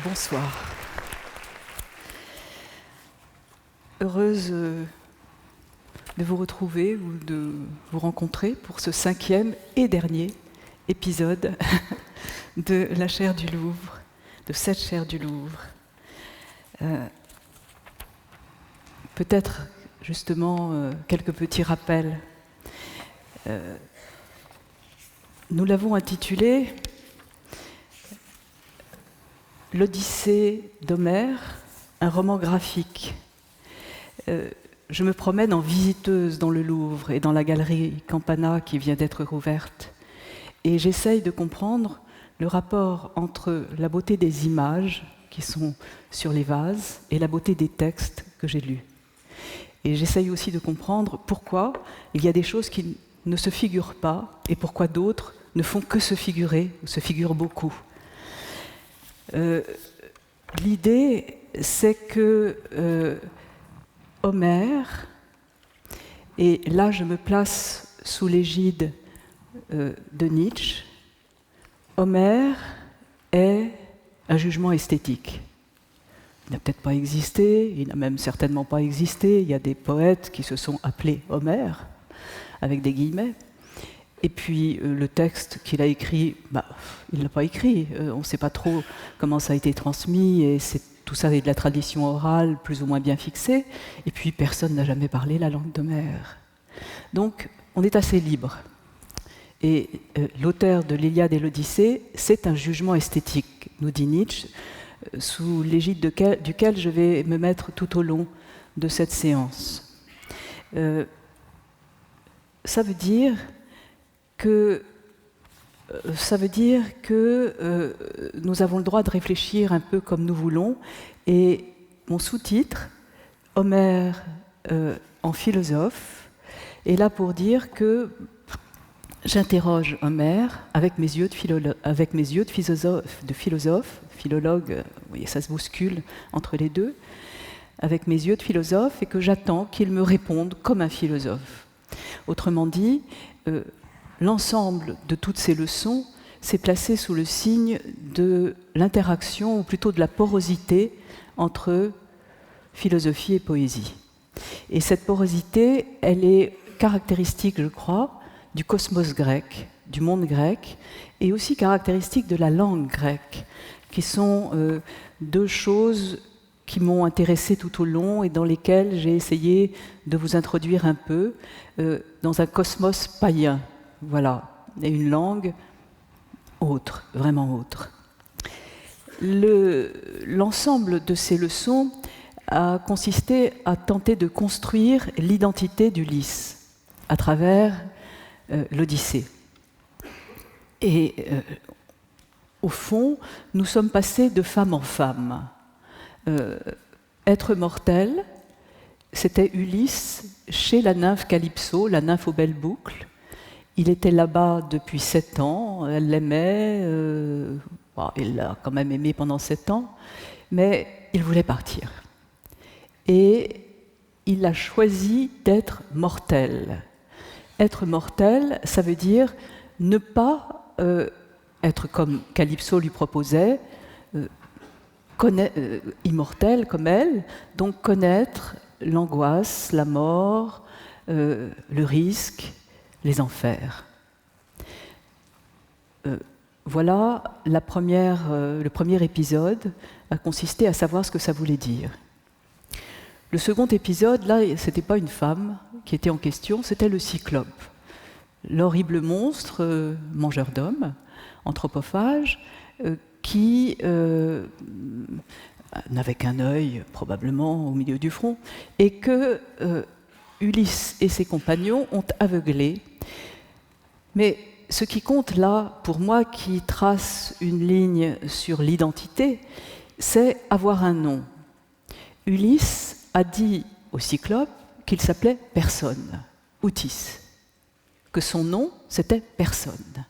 Bonsoir. Heureuse de vous retrouver ou de vous rencontrer pour ce 5e et dernier épisode de la chaire du Louvre, de cette chaire du Louvre. Peut-être justement quelques petits rappels. Nous l'avons intitulé L'Odyssée d'Homère, un roman graphique. Je me promène en visiteuse dans le Louvre et dans la galerie Campana qui vient d'être rouverte. Et j'essaye de comprendre le rapport entre la beauté des images qui sont sur les vases et la beauté des textes que j'ai lus. Et j'essaye aussi de comprendre pourquoi il y a des choses qui ne se figurent pas et pourquoi d'autres ne font que se figurer, ou se figurent beaucoup. L'idée, c'est que Homère, et là je me place sous l'égide de Nietzsche, Homère est un jugement esthétique. Il n'a peut-être pas existé, il n'a même certainement pas existé. Il y a des poètes qui se sont appelés Homère, avec des guillemets. Et puis le texte qu'il a écrit, il ne l'a pas écrit. On ne sait pas trop comment ça a été transmis, et tout ça est de la tradition orale plus ou moins bien fixée. Et puis personne n'a jamais parlé la langue d'Homère. Donc on est assez libre. Et l'auteur de l'Iliade et l'Odyssée, c'est un jugement esthétique, nous dit Nietzsche, sous l'égide duquel je vais me mettre tout au long de cette séance. Ça veut dire que nous avons le droit de réfléchir un peu comme nous voulons. Et mon sous-titre, Homère en philosophe, est là pour dire que j'interroge Homère avec mes yeux de philosophe, philologue, vous voyez, ça se bouscule entre les deux, avec mes yeux de philosophe, et que j'attends qu'il me réponde comme un philosophe. Autrement dit, l'ensemble de toutes ces leçons s'est placé sous le signe de l'interaction, ou plutôt de la porosité, entre philosophie et poésie. Et cette porosité, elle est caractéristique, je crois, du cosmos grec, du monde grec, et aussi caractéristique de la langue grecque, qui sont deux choses qui m'ont intéressé tout au long et dans lesquelles j'ai essayé de vous introduire un peu dans un cosmos païen. Voilà, et une langue autre, vraiment autre. L'ensemble de ces leçons a consisté à tenter de construire l'identité d'Ulysse à travers l'Odyssée. Et au fond, nous sommes passés de femme en femme. Être mortel, c'était Ulysse chez la nymphe Calypso, la nymphe aux belles boucles. Il était là-bas depuis 7 ans, elle l'aimait, il l'a quand même aimée pendant 7 ans, mais il voulait partir. Et il a choisi d'être mortel. Être mortel, ça veut dire ne pas être comme Calypso lui proposait, immortel comme elle, donc connaître l'angoisse, la mort, le risque, les enfers. Voilà le premier épisode a consisté à savoir ce que ça voulait dire. Le second épisode, là, ce n'était pas une femme qui était en question, c'était le Cyclope, l'horrible monstre mangeur d'hommes, anthropophage, qui n'avait qu'un œil, probablement, au milieu du front, et que Ulysse et ses compagnons ont aveuglé. Mais ce qui compte là, pour moi, qui trace une ligne sur l'identité, c'est avoir un nom. Ulysse a dit au Cyclope qu'il s'appelait Personne, Outis, que son nom, c'était Personne.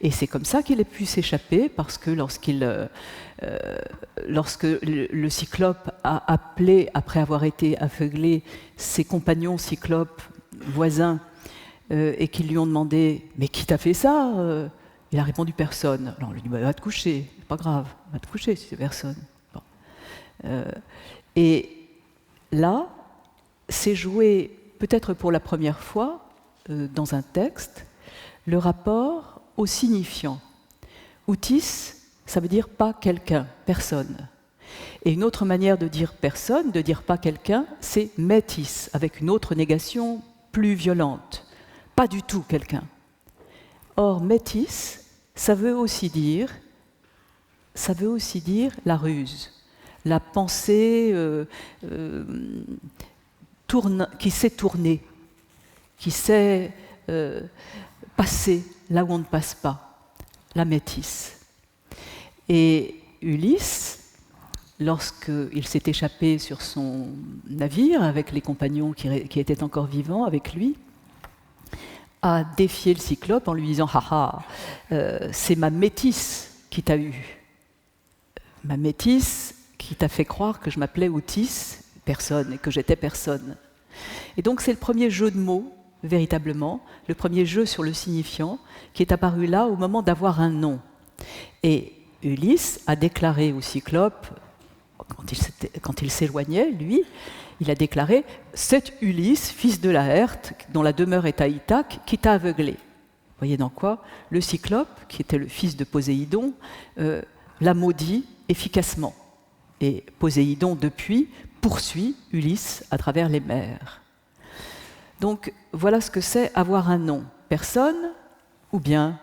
Et c'est comme ça qu'il a pu s'échapper, parce que lorsque le Cyclope a appelé, après avoir été aveuglé, ses compagnons Cyclopes voisins, et qu'ils lui ont demandé « Mais qui t'a fait ça ?» Il a répondu personne. Alors on lui dit, va te coucher, c'est pas grave, va te coucher si c'est personne. Bon. Et là, c'est joué peut-être pour la première fois dans un texte, le rapport au signifiant. Outis, ça veut dire pas quelqu'un, personne. Et une autre manière de dire personne, de dire pas quelqu'un, c'est métis, avec une autre négation plus violente. Pas du tout quelqu'un. Or, métis, ça veut aussi dire la ruse, la pensée qui sait tourner, qui sait passer là où on ne passe pas, la métisse. Et Ulysse, lorsqu'il s'est échappé sur son navire avec les compagnons qui étaient encore vivants avec lui, a défié le Cyclope en lui disant « Ah ah, c'est ma métisse qui t'a eu. Ma métisse qui t'a fait croire que je m'appelais Outis, personne, et que j'étais personne. » Et donc c'est le premier jeu de mots, véritablement, le premier jeu sur le signifiant, qui est apparu là au moment d'avoir un nom. Et Ulysse a déclaré au Cyclope, quand il s'éloignait, lui, il a déclaré « C'est Ulysse, fils de Laërte, dont la demeure est à Ithaque, qui t'a aveuglé. » Vous voyez dans quoi le Cyclope, qui était le fils de Poséidon, l'a maudit efficacement. Et Poséidon, depuis, poursuit Ulysse à travers les mers. Donc voilà ce que c'est avoir un nom. Personne, ou bien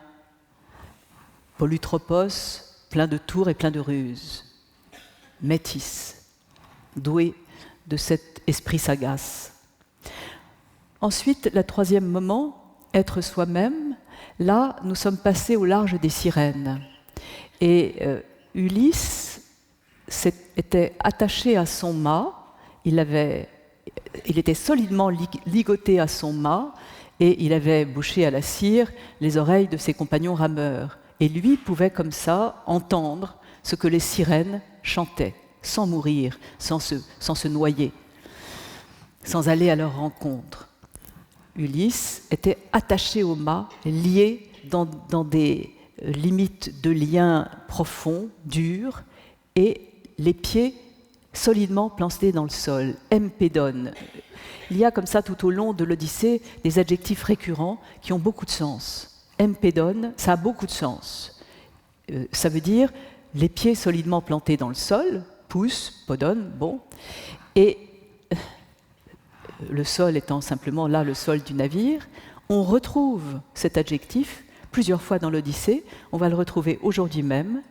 Polytropos, plein de tours et plein de ruses. Métis, doué de cet esprit sagace. Ensuite, le troisième moment, être soi-même. Là, nous sommes passés au large des sirènes. Et Ulysse était attaché à son mât, il était solidement ligoté à son mât, et il avait bouché à la cire les oreilles de ses compagnons rameurs. Et lui pouvait comme ça entendre ce que les sirènes chantaient, sans mourir, sans se noyer, sans aller à leur rencontre. Ulysse était attaché au mât, lié dans des limites de liens profonds, durs, et les pieds solidement plantés dans le sol, empédon. Il y a comme ça tout au long de l'Odyssée des adjectifs récurrents qui ont beaucoup de sens. Empédon, ça a beaucoup de sens. Ça veut dire les pieds solidement plantés dans le sol, pouce, podon, bon, et le sol étant simplement là le sol du navire, on retrouve cet adjectif plusieurs fois dans l'Odyssée, on va le retrouver aujourd'hui même,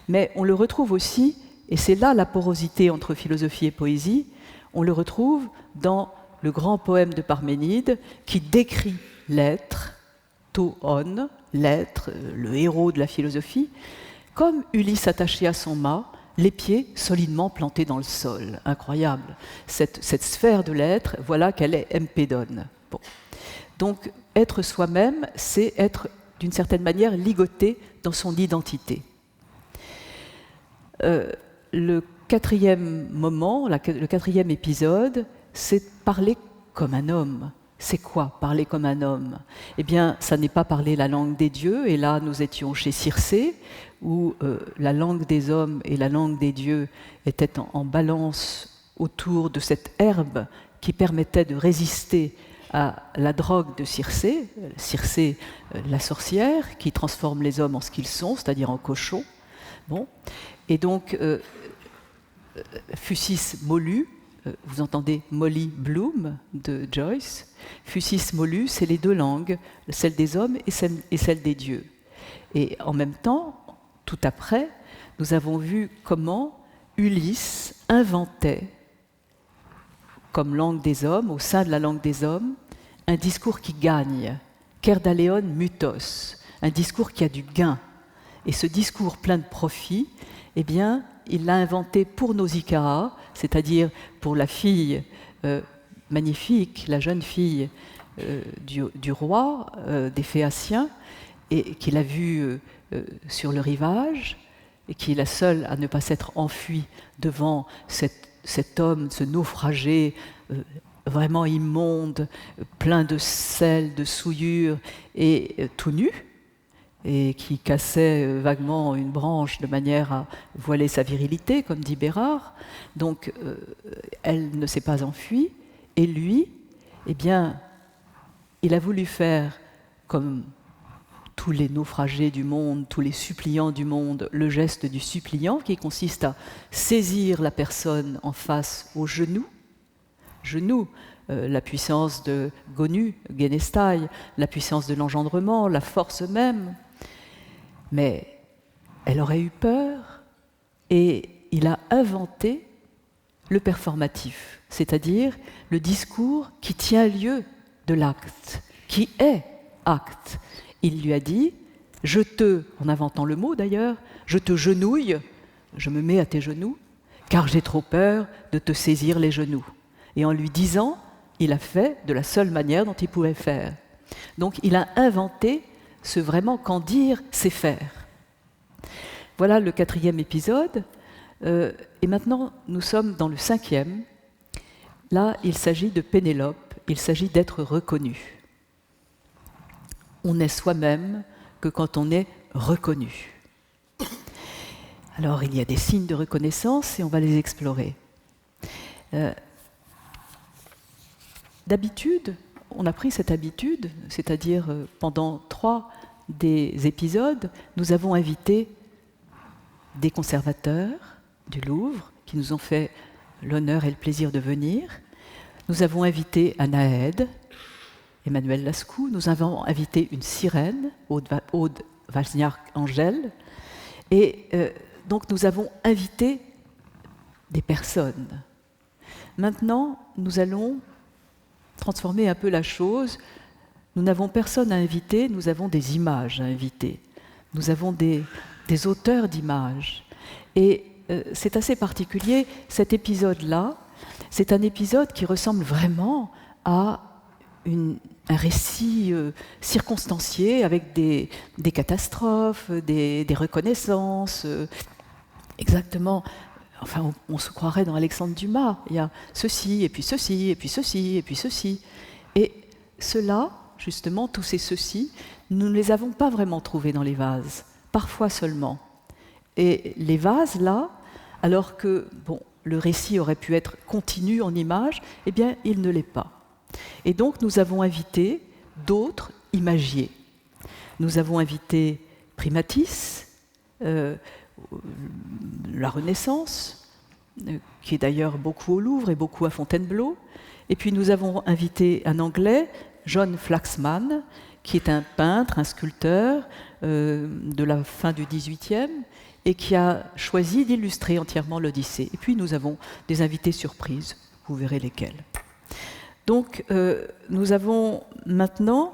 mais on le retrouve aussi, et c'est là la porosité entre philosophie et poésie, on le retrouve dans le grand poème de Parménide qui décrit l'être, Toon, l'être, le héros de la philosophie, comme Ulysse attaché à son mât, les pieds solidement plantés dans le sol. Incroyable. Cette sphère de l'être, voilà qu'elle est empédon. Bon. Donc, être soi-même, c'est être d'une certaine manière ligoté dans son identité. Le quatrième moment, le quatrième épisode, c'est parler comme un homme. C'est quoi parler comme un homme? Eh bien, ça n'est pas parler la langue des dieux, et là nous étions chez Circé, où la langue des hommes et la langue des dieux étaient en balance autour de cette herbe qui permettait de résister à la drogue de Circé, Circé, la sorcière, qui transforme les hommes en ce qu'ils sont, c'est-à-dire en cochons. Bon. Et donc, Fucis Mollu, vous entendez Molly Bloom de Joyce, Fucis Mollu, c'est les deux langues, celle des hommes et celle des dieux. Et en même temps, tout après, nous avons vu comment Ulysse inventait, comme langue des hommes, au sein de la langue des hommes, un discours qui gagne, Kerdaleon mutos, un discours qui a du gain. Et ce discours plein de profit, eh bien, il l'a inventé pour Nausicaa, c'est-à-dire pour la fille magnifique, la jeune fille du roi des Phéaciens, et qu'il a vue sur le rivage, et qui est la seule à ne pas s'être enfuie devant cet homme, ce naufragé vraiment immonde, plein de sel, de souillure, et tout nu. et qui cassait vaguement une branche de manière à voiler sa virilité, comme dit Bérard. Donc elle ne s'est pas enfuie, et lui, eh bien, il a voulu faire comme tous les naufragés du monde, tous les suppliants du monde, le geste du suppliant qui consiste à saisir la personne en face au genou, la puissance de Gonu, Genestai, la puissance de l'engendrement, la force même. Mais elle aurait eu peur et il a inventé le performatif, c'est-à-dire le discours qui tient lieu de l'acte, qui est acte. Il lui a dit « je te », en inventant le mot d'ailleurs, « je te genouille, je me mets à tes genoux, car j'ai trop peur de te saisir les genoux ». Et en lui disant, il a fait de la seule manière dont il pouvait faire. Donc il a inventé ce vraiment qu'en dire, c'est faire. Voilà le 4e épisode. Et maintenant, nous sommes dans le 5e. Là, il s'agit de Pénélope, il s'agit d'être reconnu. On n'est soi-même que quand on est reconnu. Alors, il y a des signes de reconnaissance et on va les explorer. D'habitude, on a pris cette habitude, c'est-à-dire pendant 3 des épisodes, nous avons invité des conservateurs du Louvre qui nous ont fait l'honneur et le plaisir de venir. Nous avons invité Anaëde, Emmanuel Lascou, nous avons invité une sirène, Aude Wozniak-Angèle, et donc nous avons invité des personnes. Maintenant, nous allons transformer un peu la chose. Nous n'avons personne à inviter, nous avons des images à inviter. Nous avons des auteurs d'images. Et c'est assez particulier, cet épisode-là, c'est un épisode qui ressemble vraiment à un récit circonstancié avec des catastrophes, des reconnaissances, exactement. Enfin, on se croirait dans Alexandre Dumas. Il y a ceci, et puis ceci, et puis ceci, et puis ceci. Et cela, justement, tous ces ceci, nous ne les avons pas vraiment trouvés dans les vases, parfois seulement. Et les vases, là, alors que le récit aurait pu être continu en images, eh bien, il ne l'est pas. Et donc, nous avons invité d'autres imagiers. Nous avons invité Primatis, la Renaissance, qui est d'ailleurs beaucoup au Louvre et beaucoup à Fontainebleau. Et puis nous avons invité un Anglais, John Flaxman, qui est un peintre, un sculpteur de la fin du XVIIIe et qui a choisi d'illustrer entièrement l'Odyssée. Et puis nous avons des invités surprises, vous verrez lesquels. Donc nous avons maintenant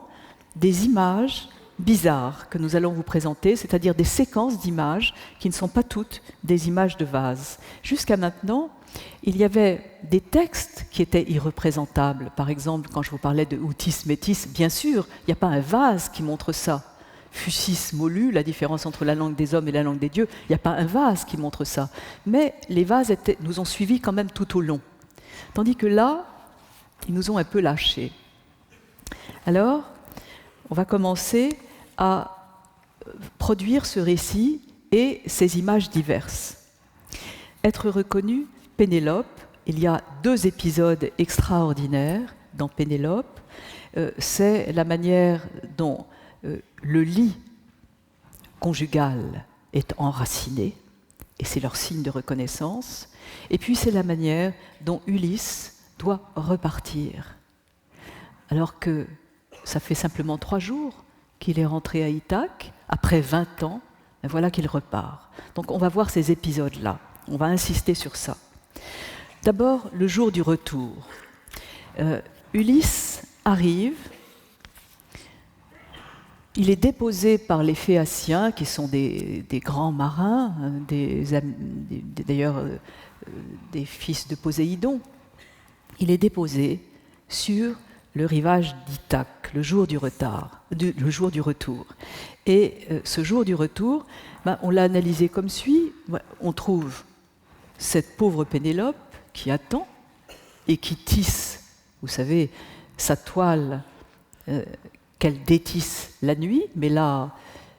des images bizarres que nous allons vous présenter, c'est-à-dire des séquences d'images qui ne sont pas toutes des images de vases. Jusqu'à maintenant, il y avait des textes qui étaient irreprésentables. Par exemple, quand je vous parlais de Utis Metis, bien sûr, il n'y a pas un vase qui montre ça. Fusis Molu, la différence entre la langue des hommes et la langue des dieux, il n'y a pas un vase qui montre ça. Mais les vases nous ont suivis quand même tout au long. Tandis que là, ils nous ont un peu lâchés. Alors, on va commencer à produire ce récit et ces images diverses. Être reconnu, Pénélope, il y a 2 épisodes extraordinaires dans Pénélope. C'est la manière dont le lit conjugal est enraciné, et c'est leur signe de reconnaissance. Et puis c'est la manière dont Ulysse doit repartir. Alors que ça fait simplement 3 jours qu'il est rentré à Ithaque, après 20 ans, et voilà qu'il repart. Donc on va voir ces épisodes-là, on va insister sur ça. D'abord, le jour du retour. Ulysse arrive, il est déposé par les Phéaciens, qui sont des grands marins, d'ailleurs des fils de Poséidon. Il est déposé sur le rivage d'Ithaque, le jour du retour. Et ce jour du retour, on l'a analysé comme suit. On trouve cette pauvre Pénélope qui attend et qui tisse, vous savez, sa toile qu'elle détisse la nuit, mais là,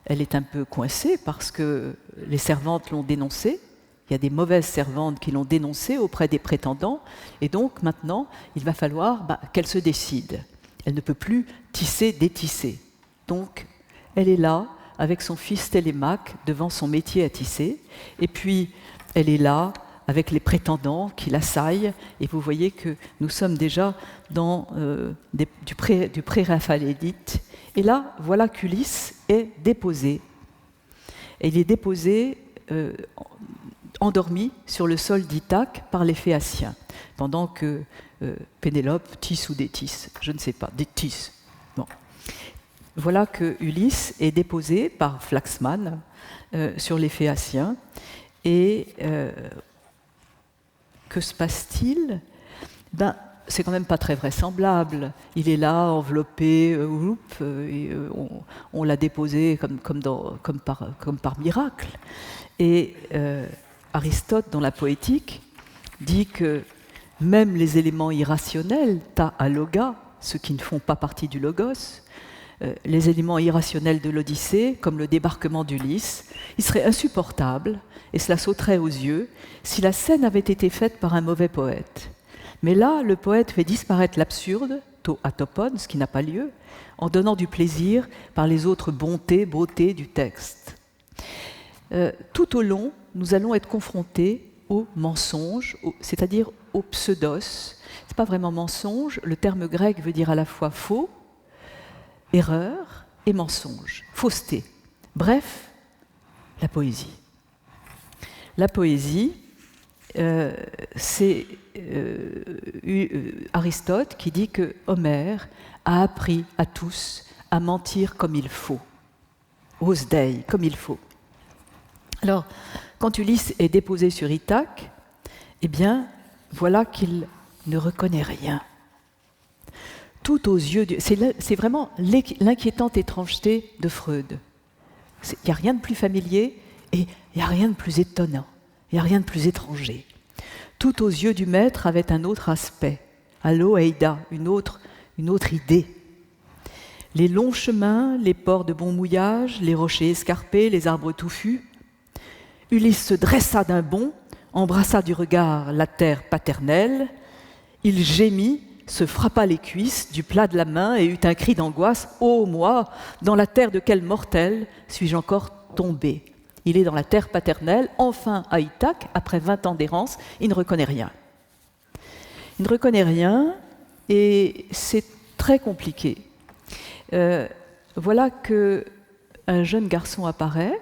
elle est un peu coincée parce que les servantes l'ont dénoncée. Il y a des mauvaises servantes qui l'ont dénoncée auprès des prétendants. Et donc, maintenant, il va falloir qu'elle se décide. Elle ne peut plus tisser, détisser. Donc, elle est là, avec son fils Télémaque, devant son métier à tisser. Et puis, elle est là, avec les prétendants qui l'assaillent. Et vous voyez que nous sommes déjà dans du pré-raphaélite. Et là, voilà qu'Ulysse est déposé. Et il est déposé, endormi sur le sol d'Ithaque par les Phéaciens, pendant que Pénélope tisse ou détisse, je ne sais pas, détisse. Bon. Voilà que Ulysse est déposé par Flaxman sur les Phéaciens. Et que se passe-t-il ? C'est quand même pas très vraisemblable. Il est là, enveloppé, on l'a déposé comme par miracle. Et Aristote, dans la Poétique, dit que même les éléments irrationnels, ta aloga, ceux qui ne font pas partie du logos, les éléments irrationnels de l'Odyssée, comme le débarquement d'Ulysse, ils seraient insupportables, et cela sauterait aux yeux, si la scène avait été faite par un mauvais poète. Mais là, le poète fait disparaître l'absurde, to atopon, ce qui n'a pas lieu, en donnant du plaisir par les autres beautés du texte. Tout au long, nous allons être confrontés au mensonge, c'est-à-dire au pseudos. Ce n'est pas vraiment mensonge, le terme grec veut dire à la fois faux, erreur et mensonge, fausseté. Bref, la poésie. La poésie, c'est Aristote qui dit que Homère a appris à tous à mentir comme il faut, os dei, comme il faut. Alors, quand Ulysse est déposé sur Ithaque, eh bien, voilà qu'il ne reconnaît rien. Tout aux yeux c'est vraiment l'inquiétante étrangeté de Freud. Il n'y a rien de plus familier et il n'y a rien de plus étonnant, il n'y a rien de plus étranger. Tout aux yeux du maître avait un autre aspect, aloeida, une autre idée. Les longs chemins, les ports de bon mouillage, les rochers escarpés, les arbres touffus. Ulysse se dressa d'un bond, embrassa du regard la terre paternelle. Il gémit, se frappa les cuisses du plat de la main et eut un cri d'angoisse. « Ô moi, dans la terre de quel mortel suis-je encore tombé ?» Il est dans la terre paternelle, enfin à Ithaque, après 20 ans d'errance, il ne reconnaît rien. Il ne reconnaît rien et c'est très compliqué. Voilà qu'un jeune garçon apparaît,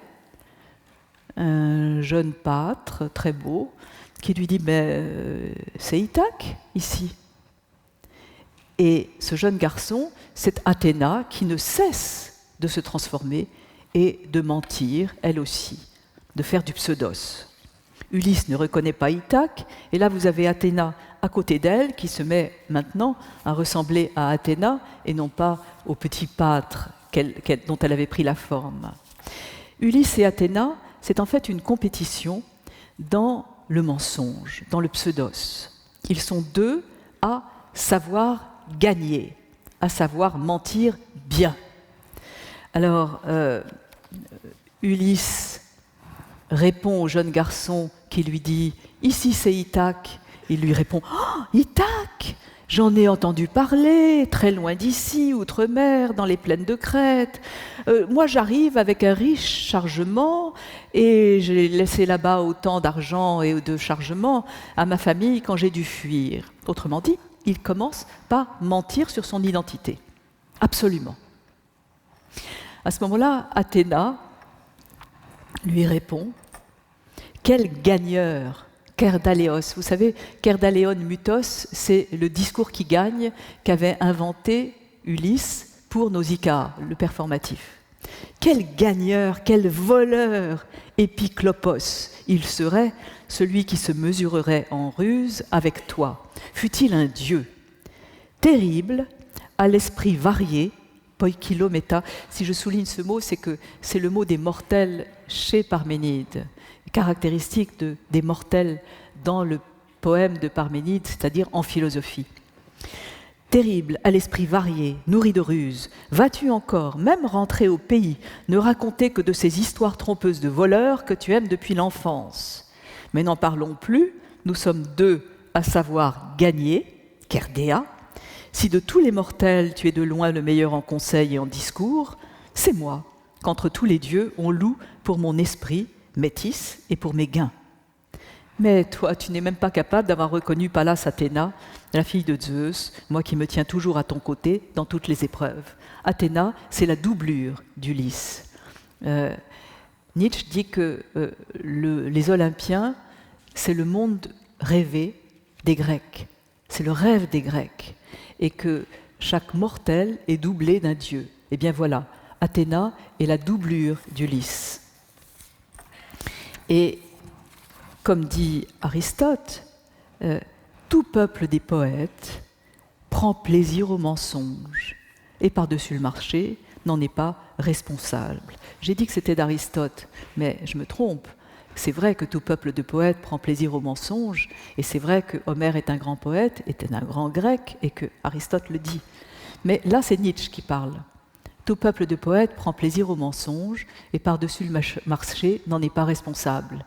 un jeune pâtre très beau, qui lui dit « Mais c'est Ithaque, ici ». Et ce jeune garçon, c'est Athéna qui ne cesse de se transformer et de mentir, elle aussi, de faire du pseudos. Ulysse ne reconnaît pas Ithaque, et là vous avez Athéna à côté d'elle, qui se met maintenant à ressembler à Athéna, et non pas au petit pâtre dont elle avait pris la forme. Ulysse et Athéna, c'est en fait une compétition dans le mensonge, dans le pseudos. Ils sont deux à savoir gagner, à savoir mentir bien. Alors, Ulysse répond au jeune garçon qui lui dit « Ici c'est Ithaque ». Il lui répond « Oh, Ithaque, j'en ai entendu parler, très loin d'ici, outre-mer, dans les plaines de Crète. Moi j'arrive avec un riche chargement et j'ai laissé là-bas autant d'argent et de chargement à ma famille quand j'ai dû fuir. » Autrement dit, il commence par mentir sur son identité. Absolument. À ce moment-là, Athéna lui répond « Quel gagneur, Kerdaléos !» Vous savez, Kerdaléon Mutos, c'est le discours qui gagne qu'avait inventé Ulysse pour Nausicaa, le performatif. Quel gagneur, quel voleur, Épiclopos, il serait celui qui se mesurerait en ruse avec toi. Fût-il un dieu, terrible, à l'esprit varié, poikilometa. Si je souligne ce mot, c'est que c'est le mot des mortels chez Parménide, caractéristique des mortels dans le poème de Parménide, c'est-à-dire en philosophie. terrible, à l'esprit varié, nourri de ruses, vas-tu encore, même rentrer au pays, ne raconter que de ces histoires trompeuses de voleurs que tu aimes depuis l'enfance? Mais n'en parlons plus, nous sommes deux à savoir gagner, Kerdea. Si de tous les mortels tu es de loin le meilleur en conseil et en discours, c'est moi qu'entre tous les dieux on loue pour mon esprit, Métis, et pour mes gains. Mais toi, tu n'es même pas capable d'avoir reconnu Pallas Athéna, la fille de Zeus, moi qui me tiens toujours à ton côté dans toutes les épreuves. Athéna, c'est la doublure d'Ulysse. Nietzsche dit que les Olympiens, c'est le monde rêvé des Grecs. C'est le rêve des Grecs. Et que chaque mortel est doublé d'un dieu. Eh bien voilà, Athéna est la doublure d'Ulysse. Et comme dit Aristote, tout peuple des poètes prend plaisir au mensonge et par-dessus le marché n'en est pas responsable. J'ai dit que c'était d'Aristote, mais je me trompe. C'est vrai que tout peuple de poètes prend plaisir au mensonge, et c'est vrai que Homère est un grand poète, était un grand grec, et que Aristote le dit. Mais là, c'est Nietzsche qui parle. Tout peuple de poètes prend plaisir au mensonge, et par-dessus le marché n'en est pas responsable.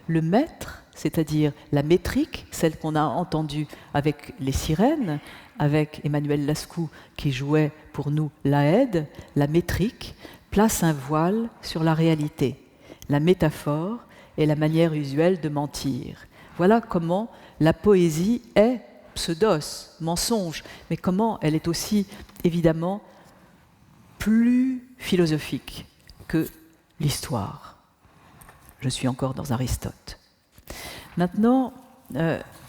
Le maître, c'est-à-dire la métrique, celle qu'on a entendue avec les sirènes, avec Emmanuel Lascaux qui jouait pour nous l'Aède, la métrique place un voile sur la réalité. La métaphore est la manière usuelle de mentir. Voilà comment la poésie est pseudos, mensonge, mais comment elle est aussi évidemment plus philosophique que l'histoire. Je suis encore dans Aristote. Maintenant,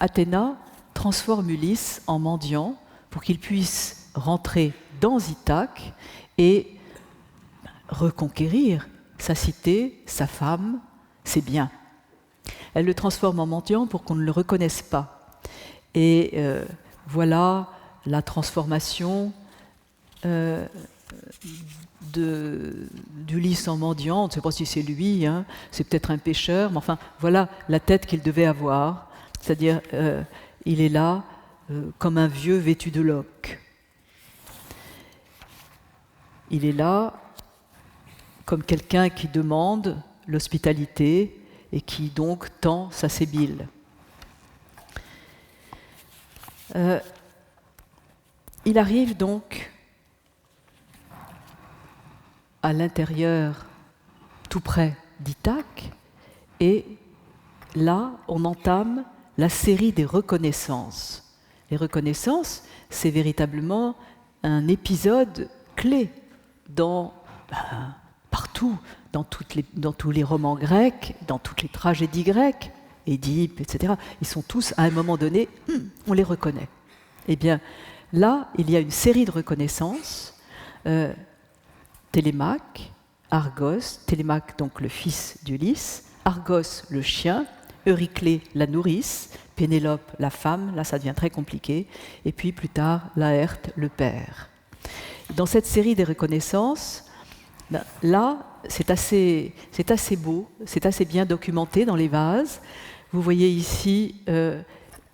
Athéna transforme Ulysse en mendiant pour qu'il puisse rentrer dans Ithaque et reconquérir sa cité, sa femme, ses biens. Elle le transforme en mendiant pour qu'on ne le reconnaisse pas. Et voilà la transformation d'Ulysse en mendiant. On ne sait pas si c'est lui, hein, c'est peut-être un pêcheur, mais enfin, voilà la tête qu'il devait avoir. C'est-à-dire, il est là comme un vieux vêtu de loques. Il est là comme quelqu'un qui demande l'hospitalité et qui donc tend sa sébile. Il arrive donc à l'intérieur, tout près d'Ithaque, et là, on entame la série des reconnaissances. Les reconnaissances, c'est véritablement un épisode clé partout, dans tous les romans grecs, dans toutes les tragédies grecques, Édipe, etc. Ils sont tous, à un moment donné, on les reconnaît. Eh bien, là, il y a une série de reconnaissances. Télémaque, Argos, Télémaque donc le fils d'Ulysse, Argos le chien, Euryclée la nourrice, Pénélope la femme, là ça devient très compliqué, et puis plus tard Laërte le père. Dans cette série des reconnaissances, là c'est assez beau, c'est assez bien documenté dans les vases. Vous voyez ici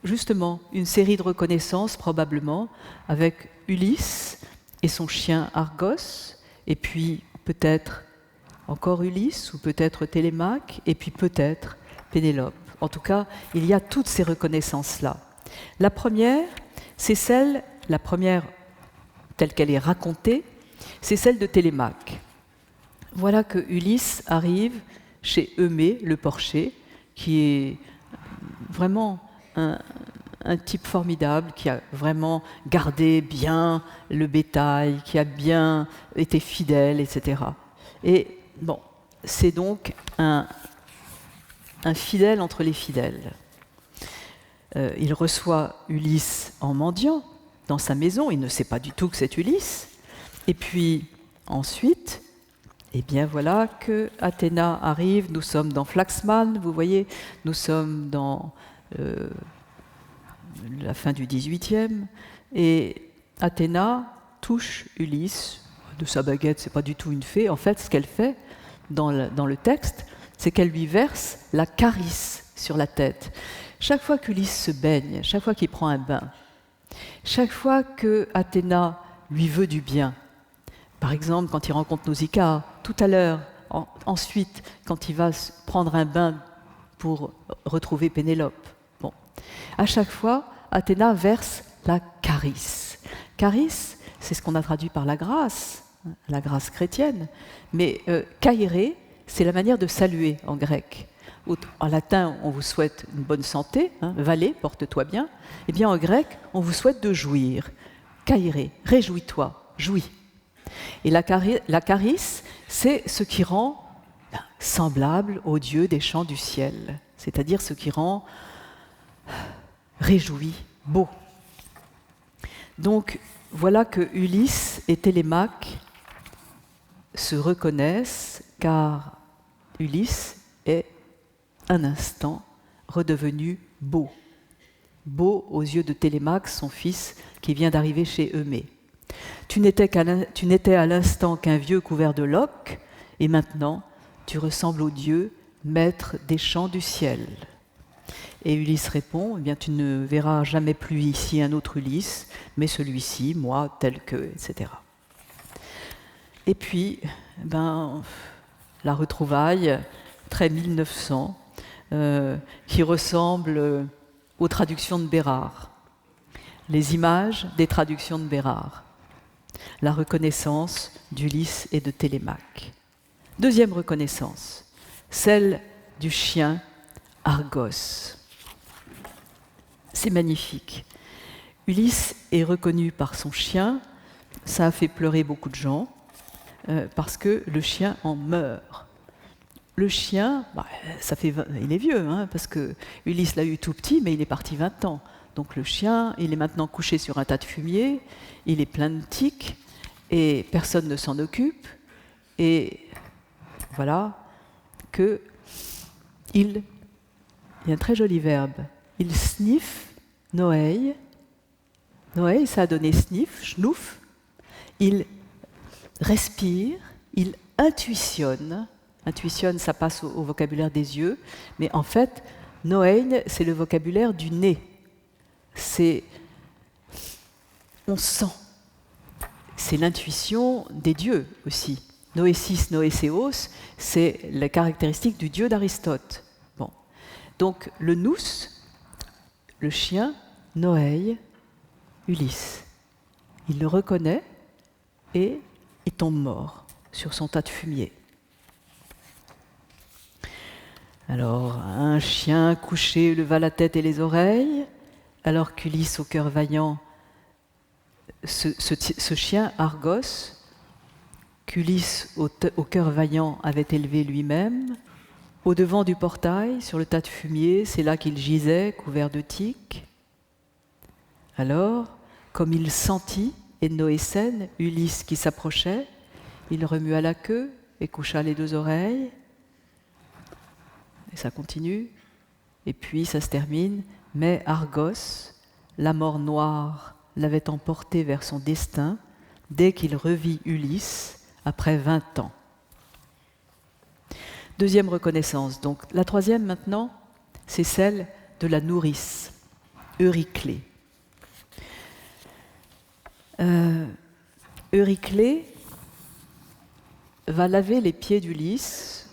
justement une série de reconnaissances probablement avec Ulysse et son chien Argos, et puis peut-être encore Ulysse, ou peut-être Télémaque, et puis peut-être Pénélope. En tout cas, il y a toutes ces reconnaissances-là. La première, la première telle qu'elle est racontée, c'est celle de Télémaque. Voilà que Ulysse arrive chez Eumée, le porcher, qui est vraiment un type formidable qui a vraiment gardé bien le bétail, qui a bien été fidèle, etc. Et bon, c'est donc un fidèle entre les fidèles. Il reçoit Ulysse en mendiant dans sa maison, il ne sait pas du tout que c'est Ulysse. Et puis ensuite, eh bien voilà que Athéna arrive, nous sommes dans Flaxman, vous voyez, nous sommes dans la fin du XVIIIe, et Athéna touche Ulysse de sa baguette, c'est pas du tout une fée. En fait, ce qu'elle fait dans le texte, c'est qu'elle lui verse la carice sur la tête. Chaque fois qu'Ulysse se baigne, chaque fois qu'il prend un bain, Chaque fois que Athéna lui veut du bien, par exemple quand il rencontre Nausicaa, tout à l'heure, ensuite quand il va prendre un bain pour retrouver Pénélope, bon. À chaque fois, Athéna verse la charis. Charis, c'est ce qu'on a traduit par la grâce chrétienne, mais chairé, c'est la manière de saluer en grec. En latin, on vous souhaite une bonne santé, hein, vale, porte-toi bien. Eh bien, en grec, on vous souhaite de jouir. Chairé, réjouis-toi, jouis. Et la charis, c'est ce qui rend semblable au Dieu des chants du ciel, c'est-à-dire ce qui rend réjoui, beau. Donc, voilà que Ulysse et Télémaque se reconnaissent, car Ulysse est un instant redevenu beau. Beau aux yeux de Télémaque, son fils, qui vient d'arriver chez Eumée. Tu n'étais à l'instant qu'un vieux couvert de loques, et maintenant tu ressembles au Dieu, maître des chants du ciel. Et Ulysse répond, eh bien, tu ne verras jamais plus ici un autre Ulysse, mais celui-ci, moi, tel que, etc. Et puis, la retrouvaille, très 1900, qui ressemble aux traductions de Bérard. Les images des traductions de Bérard. La reconnaissance d'Ulysse et de Télémaque. Deuxième reconnaissance, celle du chien Argos. C'est magnifique. Ulysse est reconnu par son chien, ça a fait pleurer beaucoup de gens, parce que le chien en meurt. Le chien, il est vieux, hein, parce que Ulysse l'a eu tout petit, mais il est parti 20 ans. Donc le chien, il est maintenant couché sur un tas de fumier, il est plein de tiques, et personne ne s'en occupe. Et voilà que il y a un très joli verbe, il sniffe, noeil, ça a donné sniff, schnouf, il respire, il intuitionne, ça passe au vocabulaire des yeux, mais en fait, noeil, c'est le vocabulaire du nez, on sent, c'est l'intuition des dieux aussi. Noésis, noéséos, c'est la caractéristique du dieu d'Aristote. Bon. Donc le nous, le chien, noeil, Ulysse. Il le reconnaît et il tombe mort sur son tas de fumier. Alors, un chien couché leva la tête et les oreilles, alors qu'Ulysse, au cœur vaillant, ce chien, Argos, qu'Ulysse, au cœur vaillant, avait élevé lui-même, au devant du portail, sur le tas de fumier, c'est là qu'il gisait, couvert de tiques. Alors, comme il sentit Énoécène, Ulysse qui s'approchait, il remua la queue et coucha les deux oreilles. Et ça continue, et puis ça se termine. Mais Argos, la mort noire, l'avait emporté vers son destin dès qu'il revit Ulysse après 20 ans. Deuxième reconnaissance. Donc, la troisième maintenant, c'est celle de la nourrice, Euryclée. Euryclée va laver les pieds d'Ulysse.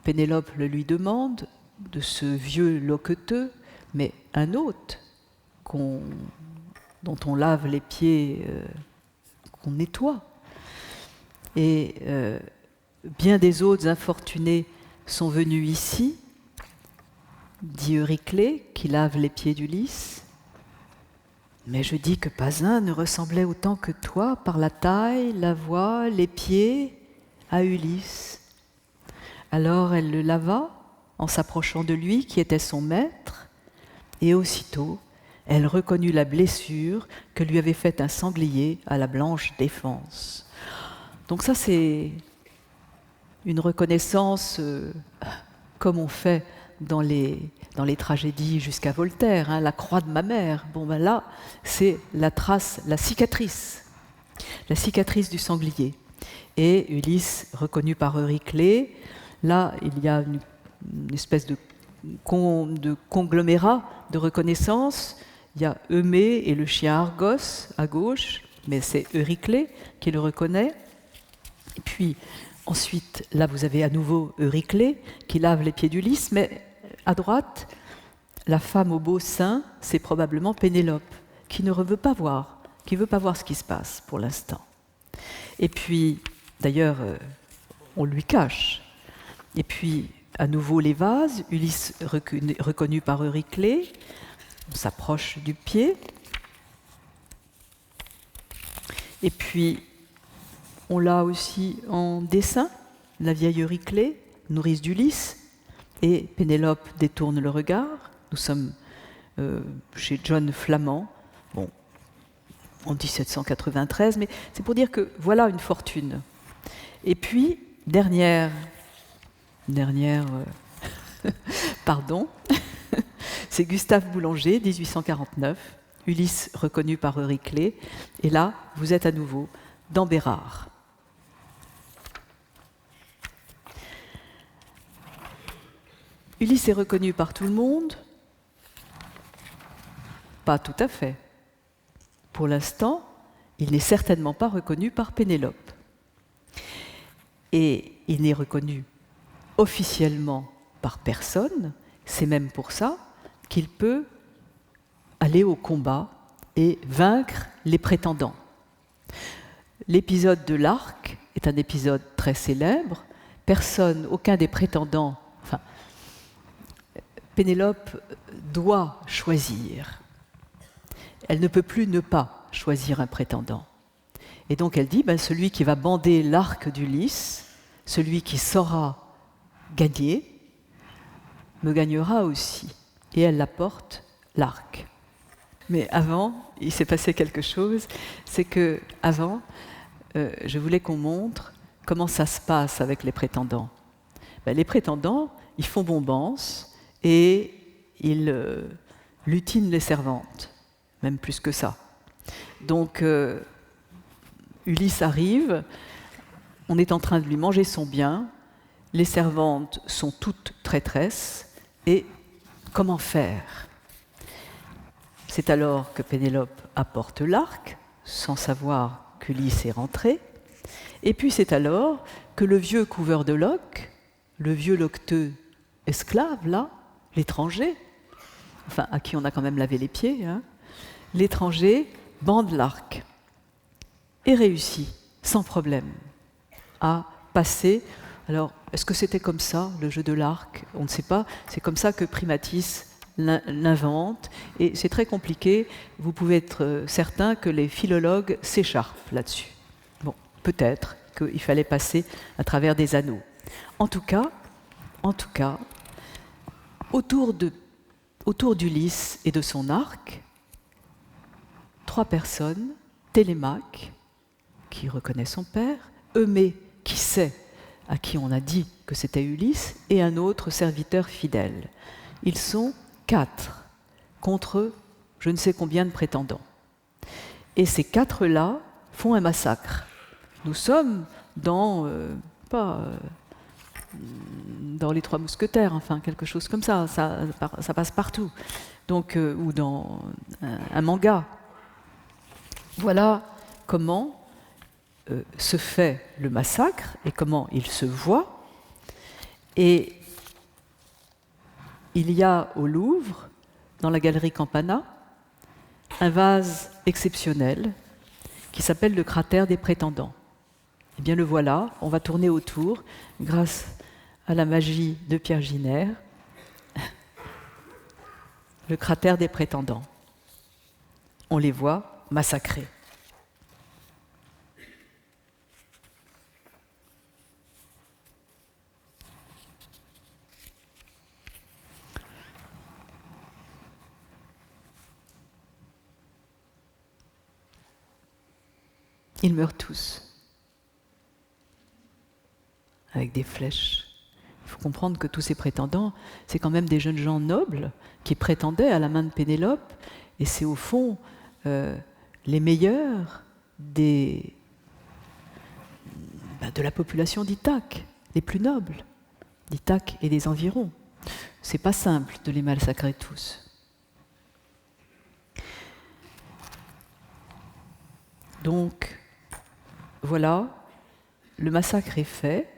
Pénélope le lui demande, de ce vieux loqueteux, mais un hôte dont on lave les pieds, qu'on nettoie. Et bien des autres infortunés sont venus ici, dit Euryclée, qui lave les pieds d'Ulysse. Mais je dis que pas un ne ressemblait autant que toi, par la taille, la voix, les pieds, à Ulysse. Alors elle le lava, en s'approchant de lui, qui était son maître, et aussitôt, elle reconnut la blessure que lui avait faite un sanglier à la blanche défense. Donc ça, c'est une reconnaissance comme on fait dans les tragédies jusqu'à Voltaire, hein, la croix de ma mère. Bon, ben là, c'est la trace, la cicatrice du sanglier. Et Ulysse, reconnu par Euryclée, là, il y a une espèce de conglomérat de reconnaissance. Il y a Eumée et le chien Argos à gauche, mais c'est Euryclée qui le reconnaît. Et puis ensuite, là vous avez à nouveau Euryclée qui lave les pieds d'Ulysse, mais à droite, la femme au beau sein, c'est probablement Pénélope, qui ne veut pas voir, qui ne veut pas voir ce qui se passe pour l'instant. Et puis, d'ailleurs, on lui cache. Et puis, à nouveau les vases, Ulysse reconnu par Euryclée, on s'approche du pied. Et puis, on l'a aussi en dessin, la vieille Euryclée, nourrice d'Ulysse, et Pénélope détourne le regard. Nous sommes chez John Flamand, bon, en 1793, mais c'est pour dire que voilà une fortune. Et puis, dernière pardon, c'est Gustave Boulanger, 1849, Ulysse reconnu par Euryclée, et là, vous êtes à nouveau dans Bérard. Ulysse est reconnu par tout le monde? Pas tout à fait. Pour l'instant, il n'est certainement pas reconnu par Pénélope. Et il n'est reconnu officiellement par personne, c'est même pour ça qu'il peut aller au combat et vaincre les prétendants. L'épisode de l'Arc est un épisode très célèbre. Personne, aucun des prétendants, enfin, Pénélope doit choisir. Elle ne peut plus ne pas choisir un prétendant. Et donc elle dit, celui qui va bander l'arc d'Ulysse, celui qui saura gagner, me gagnera aussi. Et elle apporte l'arc. Mais avant, il s'est passé quelque chose, c'est que avant, je voulais qu'on montre comment ça se passe avec les prétendants. Les prétendants, ils font bombance et ils lutinent les servantes, même plus que ça. Donc, Ulysse arrive, on est en train de lui manger son bien, les servantes sont toutes traîtresses, et comment faire? C'est alors que Pénélope apporte l'arc, sans savoir qu'Ulysse est rentré, et puis c'est alors que le vieux couveur de loques, le vieux loqueteux esclave, là, l'étranger, enfin à qui on a quand même lavé les pieds, l'étranger bande l'arc et réussit, sans problème, à passer. Alors, est-ce que c'était comme ça, le jeu de l'arc? On ne sait pas. C'est comme ça que Primatis l'invente. Et c'est très compliqué. Vous pouvez être certain que les philologues s'écharpent là-dessus. Bon, peut-être qu'il fallait passer à travers des anneaux. En tout cas, autour d'Ulysse et de son arc, 3 personnes, Télémaque, qui reconnaît son père, Eumée, qui sait à qui on a dit que c'était Ulysse, et un autre serviteur fidèle. Ils sont 4 contre je ne sais combien de prétendants. Et ces 4-là font un massacre. Nous sommes dans, dans les 3 mousquetaires, enfin quelque chose comme ça, ça passe partout. Donc, ou dans un manga. Voilà comment se fait le massacre et comment il se voit. Et il y a au Louvre, dans la galerie Campana, un vase exceptionnel qui s'appelle le cratère des prétendants. Eh bien le voilà, on va tourner autour grâce à la magie de Pierre Giner. Le cratère des prétendants. On les voit massacrés. Ils meurent tous, avec des flèches. Il faut comprendre que tous ces prétendants, c'est quand même des jeunes gens nobles qui prétendaient à la main de Pénélope, et c'est au fond les meilleurs de la population d'Ithaque, les plus nobles d'Ithaque et des environs. C'est pas simple de les massacrer tous. Donc, voilà, le massacre est fait.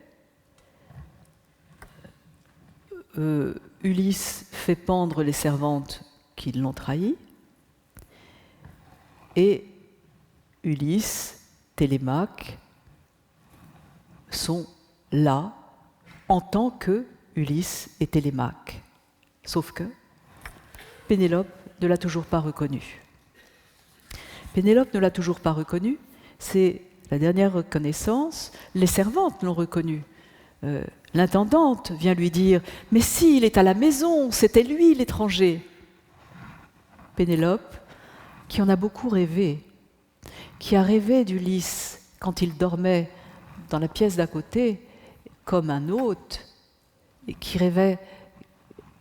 Ulysse fait pendre les servantes qui l'ont trahi. Et Ulysse, Télémaque sont là en tant que Ulysse et Télémaque. Sauf que Pénélope ne l'a toujours pas reconnu. Pénélope ne l'a toujours pas reconnu, c'est la dernière reconnaissance, les servantes l'ont reconnu. L'intendante vient lui dire « Mais si, il est à la maison, c'était lui l'étranger !» Pénélope, qui en a beaucoup rêvé, qui a rêvé d'Ulysse quand il dormait dans la pièce d'à côté, comme un hôte, et qui rêvait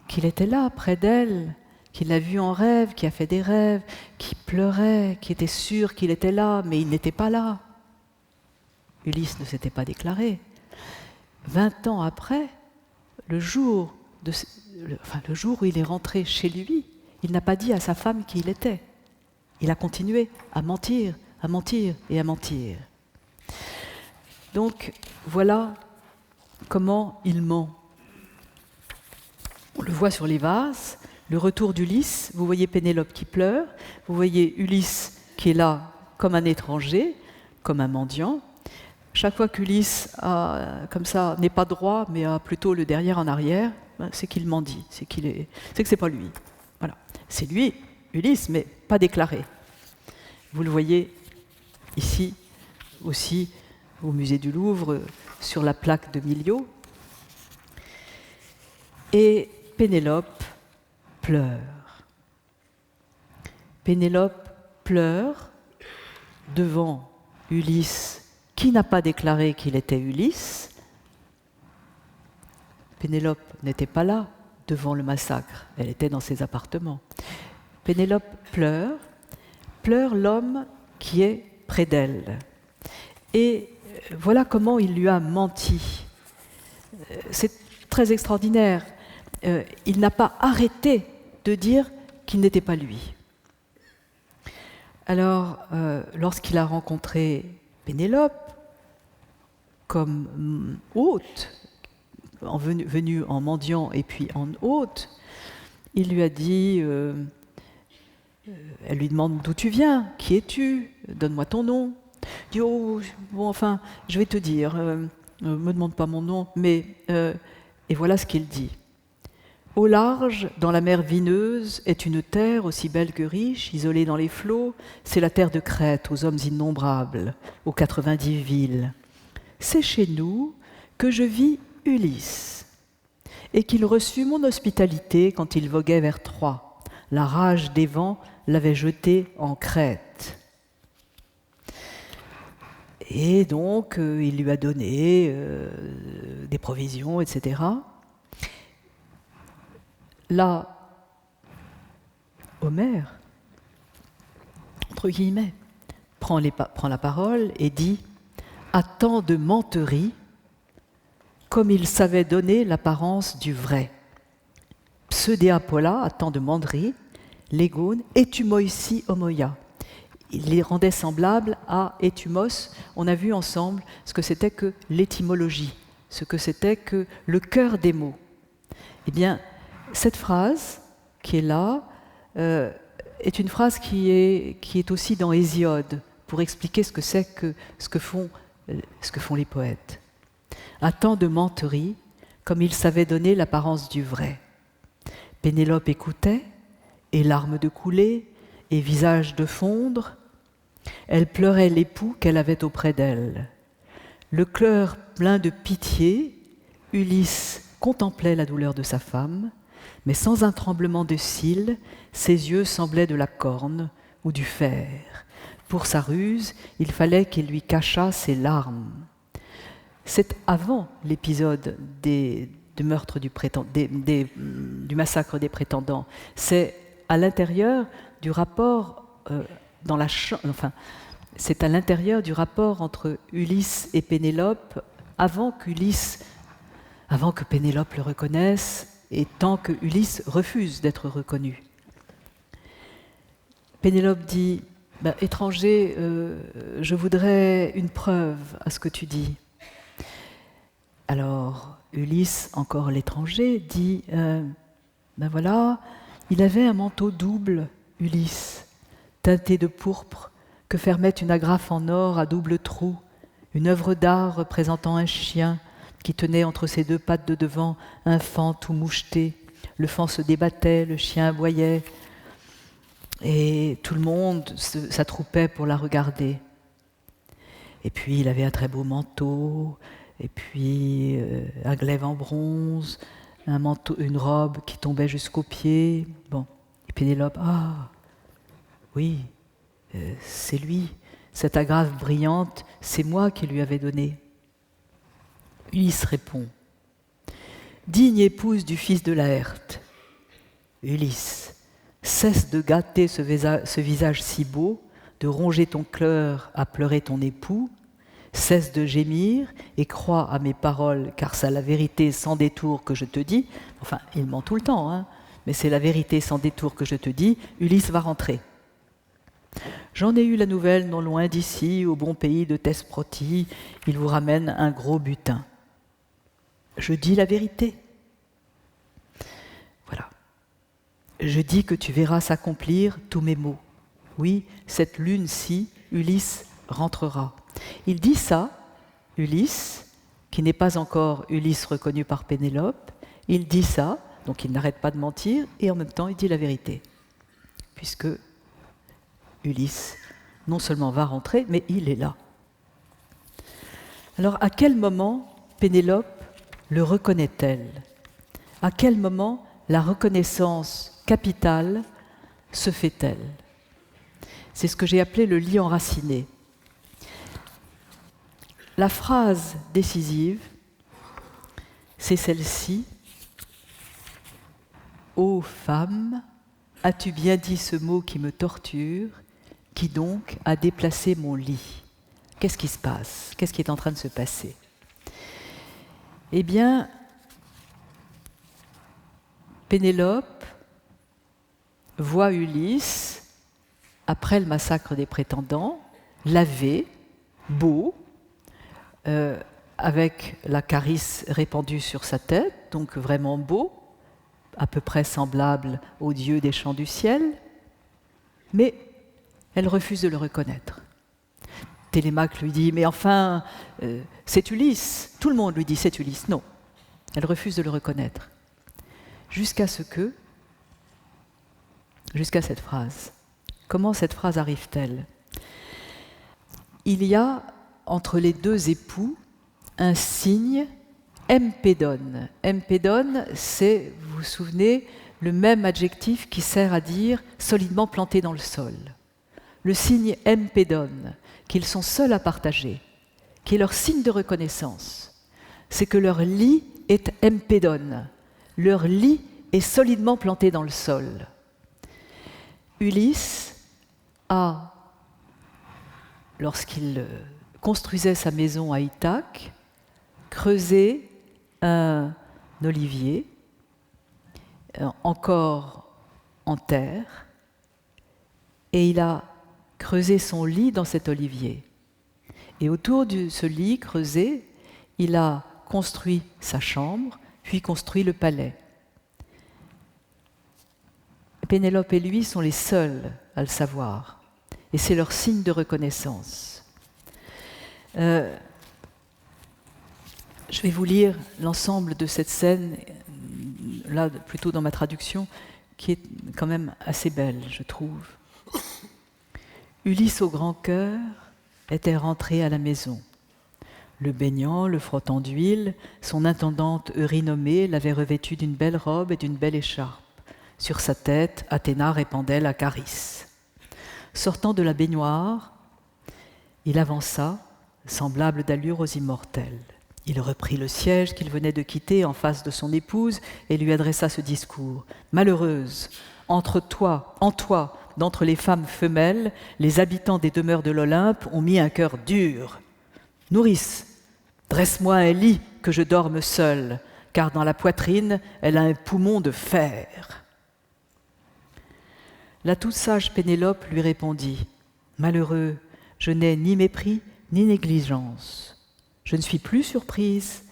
qu'il était là, près d'elle, qu'il l'a vu en rêve, qui a fait des rêves, qui pleurait, qui était sûr qu'il était là, mais il n'était pas là. Ulysse ne s'était pas déclaré. 20 ans après, le jour où il est rentré chez lui, il n'a pas dit à sa femme qui il était. Il a continué à mentir, à mentir et à mentir. Donc, voilà comment il ment. On le voit sur les vases, le retour d'Ulysse, vous voyez Pénélope qui pleure, vous voyez Ulysse qui est là comme un étranger, comme un mendiant. Chaque fois qu'Ulysse comme ça, n'est pas droit, mais a plutôt le derrière en arrière, c'est qu'il mendie, c'est que c'est pas lui. Voilà. C'est lui, Ulysse, mais pas déclaré. Vous le voyez ici aussi au musée du Louvre, sur la plaque de Miliau. Et Pénélope pleure. Pénélope pleure devant Ulysse, qui n'a pas déclaré qu'il était Ulysse. Pénélope n'était pas là devant le massacre, elle était dans ses appartements. Pénélope pleure l'homme qui est près d'elle. Et voilà comment il lui a menti. C'est très extraordinaire. Il n'a pas arrêté de dire qu'il n'était pas lui. Alors, lorsqu'il a rencontré Pénélope, comme hôte, venu en mendiant et puis en hôte, il lui a dit, elle lui demande d'où tu viens, qui es-tu, donne-moi ton nom. Il dit, oh, bon, enfin, je vais te dire, ne me demande pas mon nom, mais... et voilà ce qu'il dit. Au large, dans la mer vineuse, est une terre aussi belle que riche, isolée dans les flots. C'est la terre de Crète, aux hommes innombrables, aux 90 villes. C'est chez nous que je vis Ulysse, et qu'il reçut mon hospitalité quand il voguait vers Troie. La rage des vents l'avait jeté en Crète. Et donc, il lui a donné des provisions, etc. Là, Homère, entre guillemets, prend la parole et dit « À tant de menteries, comme il savait donner l'apparence du vrai. Pseudéapola, à tant de menteries, légone, etumoisi homoia. » Il les rendait semblables à etumos. On a vu ensemble ce que c'était que l'étymologie, ce que c'était que le cœur des mots. Eh bien, cette phrase qui est là est une phrase qui est aussi dans Hésiode pour expliquer ce que font les poètes. À tant de menteries, comme il savait donner l'apparence du vrai. Pénélope écoutait, et larmes de couler, et visage de fondre. Elle pleurait l'époux qu'elle avait auprès d'elle. Le cœur plein de pitié, Ulysse contemplait la douleur de sa femme, mais sans un tremblement de cils, ses yeux semblaient de la corne ou du fer. Pour sa ruse, il fallait qu'il lui cachât ses larmes. C'est avant l'épisode du massacre des prétendants. C'est à l'intérieur du rapport c'est à l'intérieur du rapport entre Ulysse et Pénélope, avant que Pénélope le reconnaisse, et tant que Ulysse refuse d'être reconnu. Pénélope dit Étranger, je voudrais une preuve à ce que tu dis. Alors, Ulysse, encore l'étranger, dit voilà, il avait un manteau double, Ulysse, teinté de pourpre, que fermait une agrafe en or à double trou, une œuvre d'art représentant un chien qui tenait entre ses deux pattes de devant un faon tout moucheté. Le faon se débattait, le chien aboyait, et tout le monde s'attroupait pour la regarder. Et puis il avait un très beau manteau, et puis un glaive en bronze, un manteau, une robe qui tombait jusqu'aux pieds. Bon, et Pénélope, oui, c'est lui, cette agrafe brillante, c'est moi qui lui avais donné. Ulysse répond, digne épouse du fils de Laërte, Ulysse, cesse de gâter ce visage si beau, de ronger ton cœur à pleurer ton époux, cesse de gémir et crois à mes paroles, car c'est la vérité sans détour que je te dis. Enfin, il ment tout le temps, hein, mais c'est la vérité sans détour que je te dis. Ulysse va rentrer. J'en ai eu la nouvelle non loin d'ici, au bon pays de Thesprotie. Il vous ramène un gros butin. Je dis la vérité. Voilà. Je dis que tu verras s'accomplir tous mes mots. Oui, cette lune-ci, Ulysse rentrera. Il dit ça, Ulysse, qui n'est pas encore Ulysse reconnu par Pénélope, il dit ça, donc il n'arrête pas de mentir, et en même temps il dit la vérité. Puisque Ulysse, non seulement va rentrer, mais il est là. Alors, à quel moment Pénélope le reconnaît-elle? À quel moment la reconnaissance capitale se fait-elle? C'est ce que j'ai appelé le lit enraciné. La phrase décisive, c'est celle-ci. « Ô femme, as-tu bien dit ce mot qui me torture, qui donc a déplacé mon lit ?» Qu'est-ce qui se passe? Qu'est-ce qui est en train de se passer? Eh bien, Pénélope voit Ulysse, après le massacre des prétendants, lavé, beau, avec la carice répandue sur sa tête, donc vraiment beau, à peu près semblable au dieu des chants du ciel, mais elle refuse de le reconnaître. Télémaque lui dit « Mais enfin, c'est Ulysse !» Tout le monde lui dit « C'est Ulysse !» Non, elle refuse de le reconnaître. Jusqu'à cette phrase. Comment cette phrase arrive-t-elle? Il y a entre les deux époux un signe empédone. Empédone, c'est, vous vous souvenez, le même adjectif qui sert à dire solidement planté dans le sol. Le signe empédone, qu'ils sont seuls à partager, qui est leur signe de reconnaissance, c'est que leur lit est empédone. Leur lit est solidement planté dans le sol. Ulysse a, lorsqu'il construisait sa maison à Ithaque, creusé un olivier, encore en terre, et il a creusé son lit dans cet olivier. Et autour de ce lit creusé, il a construit sa chambre, puis construit le palais. Pénélope et lui sont les seuls à le savoir, et c'est leur signe de reconnaissance. Je vais vous lire l'ensemble de cette scène, là plutôt dans ma traduction, qui est quand même assez belle, je trouve. Ulysse au grand cœur était rentré à la maison. Le baignant, le frottant d'huile, son intendante Eurynomée l'avait revêtu d'une belle robe et d'une belle écharpe. Sur sa tête, Athéna répandait la carice. Sortant de la baignoire, il avança, semblable d'allure aux immortels. Il reprit le siège qu'il venait de quitter en face de son épouse et lui adressa ce discours. « Malheureuse, en toi, d'entre les femmes femelles, les habitants des demeures de l'Olympe ont mis un cœur dur. Nourrice, dresse-moi un lit que je dorme seule, car dans la poitrine, elle a un poumon de fer. » La toute sage Pénélope lui répondit Malheureux, je n'ai ni mépris ni négligence. Je ne suis plus surprise.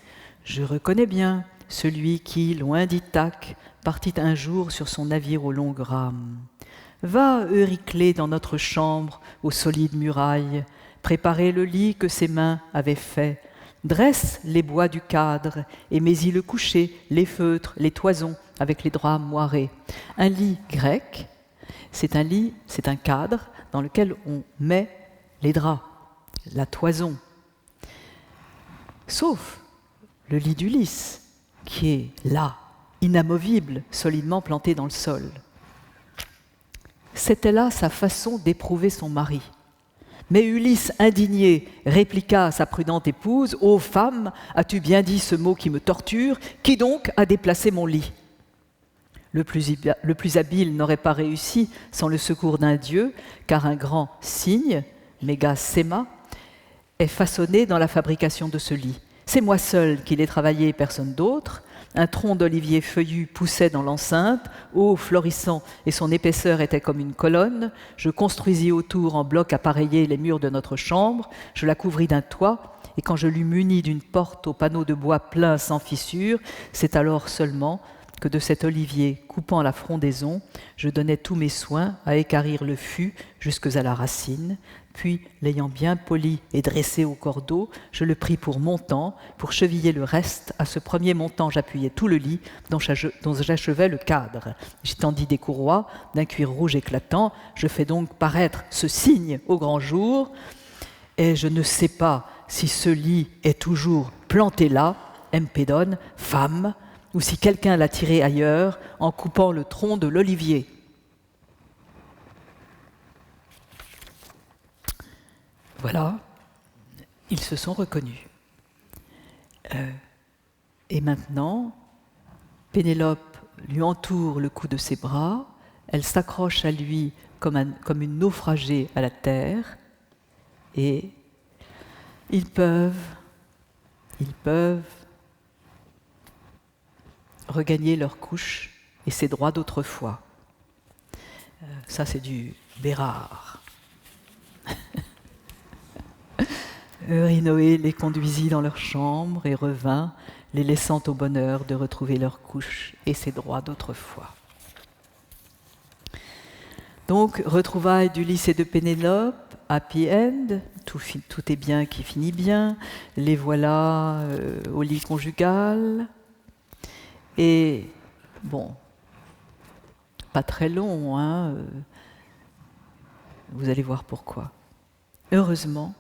Je reconnais bien celui qui, loin d'Ithaque, partit un jour sur son navire aux longues rames. Va, Euryclée, dans notre chambre, aux solides murailles, préparer le lit que ses mains avaient fait. Dresse les bois du cadre et mets-y le coucher, les feutres, les toisons, avec les draps moirés. Un lit grec, c'est un cadre dans lequel on met les draps, la toison. Sauf le lit d'Ulysse, qui est là, inamovible, solidement planté dans le sol. C'était là sa façon d'éprouver son mari. Mais Ulysse, indigné, répliqua à sa prudente épouse « Ô femme, as-tu bien dit ce mot qui me torture? Qui donc a déplacé mon lit ?» Le plus habile n'aurait pas réussi sans le secours d'un dieu, car un grand cygne, Méga-Séma, est façonné dans la fabrication de ce lit. C'est moi seul qui l'ai travaillé, personne d'autre. Un tronc d'olivier feuillu poussait dans l'enceinte, haut, florissant, et son épaisseur était comme une colonne. Je construisis autour en blocs appareillés les murs de notre chambre, je la couvris d'un toit, et quand je l'eus munie d'une porte aux panneaux de bois pleins sans fissure, c'est alors seulement que de cet olivier coupant la frondaison, je donnais tous mes soins à équarrir le fût jusque à la racine, puis, l'ayant bien poli et dressé au cordeau, je le pris pour montant, pour cheviller le reste. À ce premier montant, j'appuyais tout le lit dont j'achevais le cadre. J'y tendis des courroies d'un cuir rouge éclatant. Je fais donc paraître ce signe au grand jour, et je ne sais pas si ce lit est toujours planté là, Empédone, femme, ou si quelqu'un l'a tiré ailleurs en coupant le tronc de l'olivier. Voilà, ils se sont reconnus. Et maintenant, Pénélope lui entoure le cou de ses bras, elle s'accroche à lui comme une naufragée à la terre, et ils peuvent regagner leur couche et ses droits d'autrefois. Ça, c'est du Bérard. Eurynoé les conduisit dans leur chambre et revint, les laissant au bonheur de retrouver leur couche et ses droits d'autrefois. Donc, retrouvailles d'Ulysse et de Pénélope, happy end, tout est bien qui finit bien, les voilà au lit conjugal. Et, bon, pas très long, hein, vous allez voir pourquoi. Heureusement,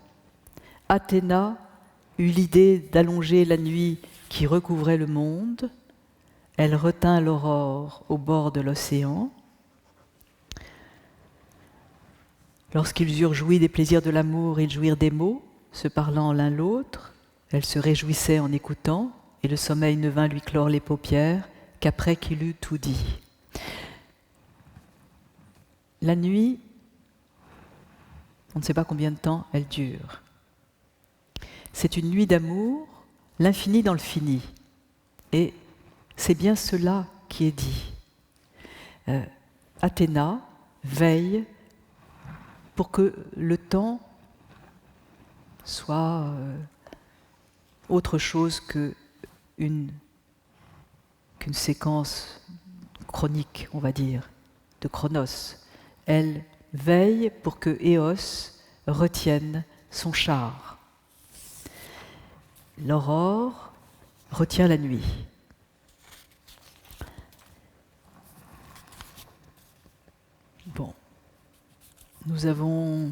Athéna eut l'idée d'allonger la nuit qui recouvrait le monde. Elle retint l'aurore au bord de l'océan. Lorsqu'ils eurent joui des plaisirs de l'amour, ils jouirent des mots, se parlant l'un l'autre. Elle se réjouissait en écoutant, et le sommeil ne vint lui clore les paupières qu'après qu'il eut tout dit. La nuit, on ne sait pas combien de temps elle dure. C'est une nuit d'amour, l'infini dans le fini. Et c'est bien cela qui est dit. Athéna veille pour que le temps soit autre chose qu'une séquence chronique, on va dire, de Chronos. Elle veille pour que Éos retienne son char. L'aurore retient la nuit. Bon, nous avons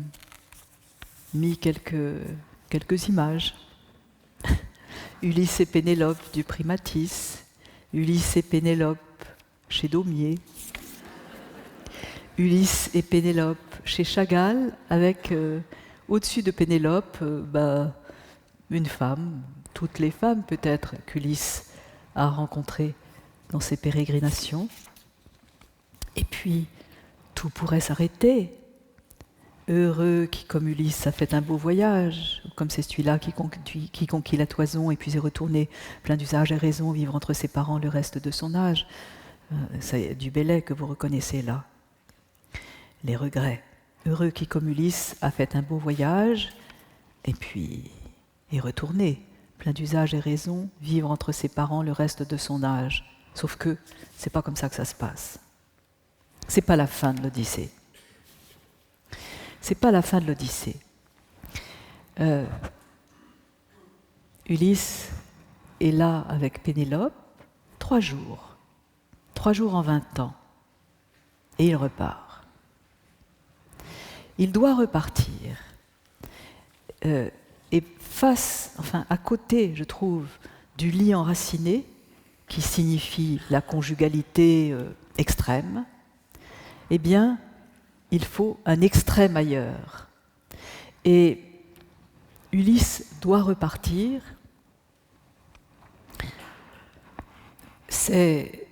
mis quelques images. Ulysse et Pénélope du Primatis, Ulysse et Pénélope chez Daumier, Ulysse et Pénélope chez Chagall, avec au-dessus de Pénélope une femme, toutes les femmes peut-être qu'Ulysse a rencontrées dans ses pérégrinations. Et puis, tout pourrait s'arrêter. Heureux qui, comme Ulysse, a fait un beau voyage, comme c'est celui-là qui conquit la toison et puis est retourné plein d'usage et raison, vivre entre ses parents le reste de son âge. C'est du Bellay que vous reconnaissez là. Les regrets. heureux qui, comme Ulysse, a fait un beau voyage, et puis est retourné, plein d'usage et raison, vivre entre ses parents le reste de son âge. Sauf que c'est pas comme ça que ça se passe. C'est pas la fin de l'Odyssée. C'est pas la fin de l'Odyssée. Ulysse est là avec Pénélope 3 jours. 3 jours en 20 ans. Et il repart. Il doit repartir. Et à côté, je trouve, du lit enraciné, qui signifie la conjugalité extrême, eh bien, il faut un extrême ailleurs. Et Ulysse doit repartir. C'est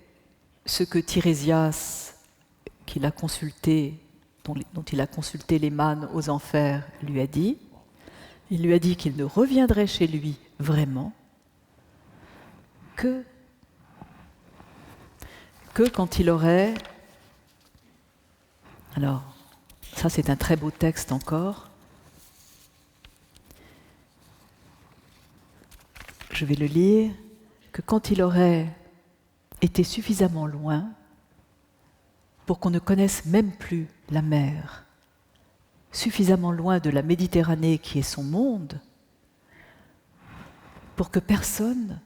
ce que Tirésias, dont il a consulté les mânes aux enfers, lui a dit. Il lui a dit qu'il ne reviendrait chez lui vraiment que quand il aurait... Alors, ça c'est un très beau texte encore. Je vais le lire. Que quand il aurait été suffisamment loin pour qu'on ne connaisse même plus la mer, suffisamment loin de la Méditerranée qui est son monde, pour que personne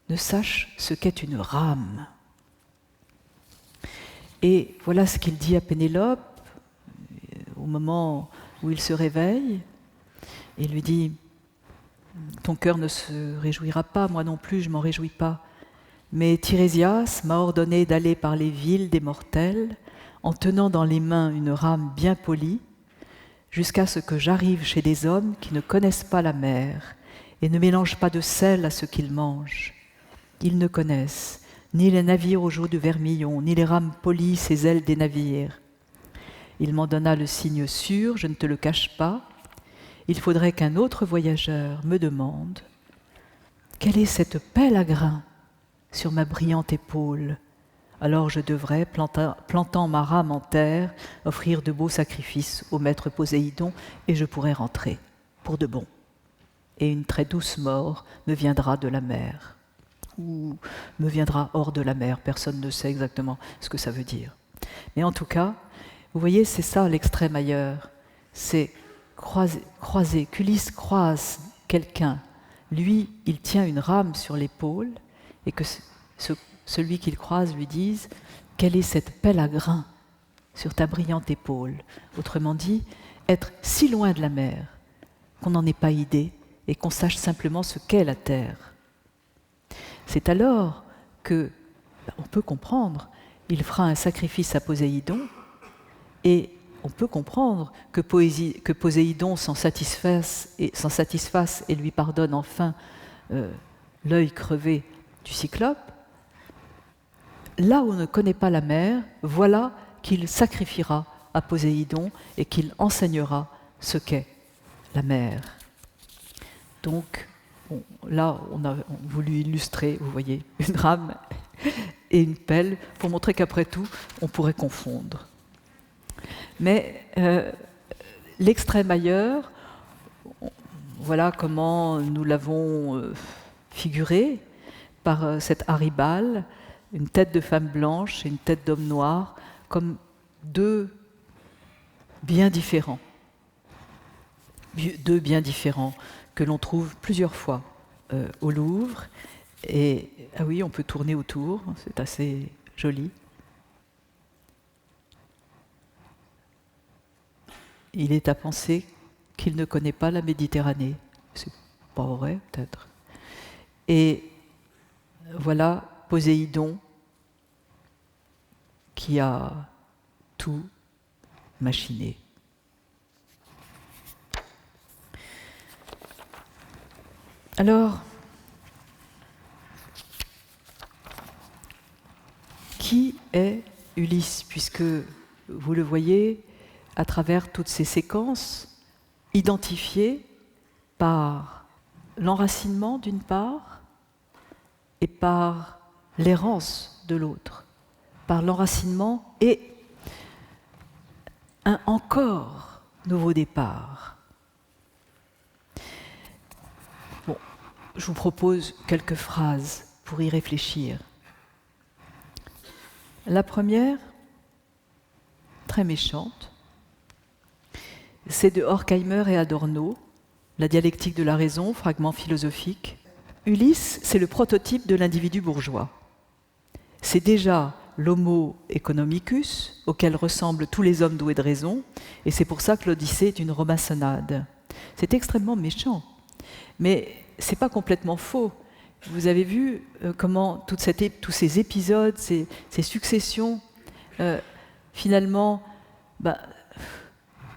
ne sache ce qu'est une rame. Et voilà ce qu'il dit à Pénélope au moment où il se réveille. Il lui dit « Ton cœur ne se réjouira pas, moi non plus, je ne m'en réjouis pas. Mais Tirésias m'a ordonné d'aller par les villes des mortels en tenant dans les mains une rame bien polie, jusqu'à ce que j'arrive chez des hommes qui ne connaissent pas la mer et ne mélangent pas de sel à ce qu'ils mangent. Ils ne connaissent ni les navires aux joues de vermillon, ni les rames polies, ces ailes des navires. Il m'en donna le signe sûr, je ne te le cache pas. Il faudrait qu'un autre voyageur me demande « Quelle est cette pelle à grains sur ma brillante épaule ?» Alors je devrais, plantant ma rame en terre, offrir de beaux sacrifices au maître Poséidon, et je pourrai rentrer, pour de bon. Et une très douce mort me viendra de la mer. Ou me viendra hors de la mer, personne ne sait exactement ce que ça veut dire. Mais en tout cas, vous voyez, c'est ça l'extrême ailleurs. C'est croiser, qu'Ulysse croise quelqu'un. Lui, il tient une rame sur l'épaule, et que celui qu'il croise lui dise « Quelle est cette pelle à grains sur ta brillante épaule ?» Autrement dit, être si loin de la mer qu'on n'en ait pas idée et qu'on sache simplement ce qu'est la terre. C'est alors que, on peut comprendre, il fera un sacrifice à Poséidon et on peut comprendre que Poséidon s'en satisfasse et lui pardonne enfin l'œil crevé du Cyclope. Là où on ne connaît pas la mer, voilà qu'il sacrifiera à Poséidon et qu'il enseignera ce qu'est la mer. Donc, là, on a voulu illustrer, vous voyez, une rame et une pelle pour montrer qu'après tout, on pourrait confondre. Mais l'extrême ailleurs, voilà comment nous l'avons figuré par cette Haribal, une tête de femme blanche et une tête d'homme noir, comme deux bien différents que l'on trouve plusieurs fois au Louvre. Et ah oui, on peut tourner autour, c'est assez joli. Il est à penser qu'il ne connaît pas la Méditerranée. C'est pas vrai, peut-être. Et voilà Poséidon qui a tout machiné. Alors, qui est Ulysse, puisque vous le voyez à travers toutes ces séquences identifiées par l'enracinement d'une part et par l'errance de l'autre, par l'enracinement et un encore nouveau départ. Bon, je vous propose quelques phrases pour y réfléchir. La première, très méchante, c'est de Horkheimer et Adorno, La dialectique de la raison, fragment philosophique. Ulysse, c'est le prototype de l'individu bourgeois. C'est déjà l'homo economicus, auquel ressemblent tous les hommes doués de raison, et c'est pour ça que l'Odyssée est une romassonnade. C'est extrêmement méchant, mais c'est pas complètement faux. Vous avez vu comment tous ces épisodes, ces successions, finalement,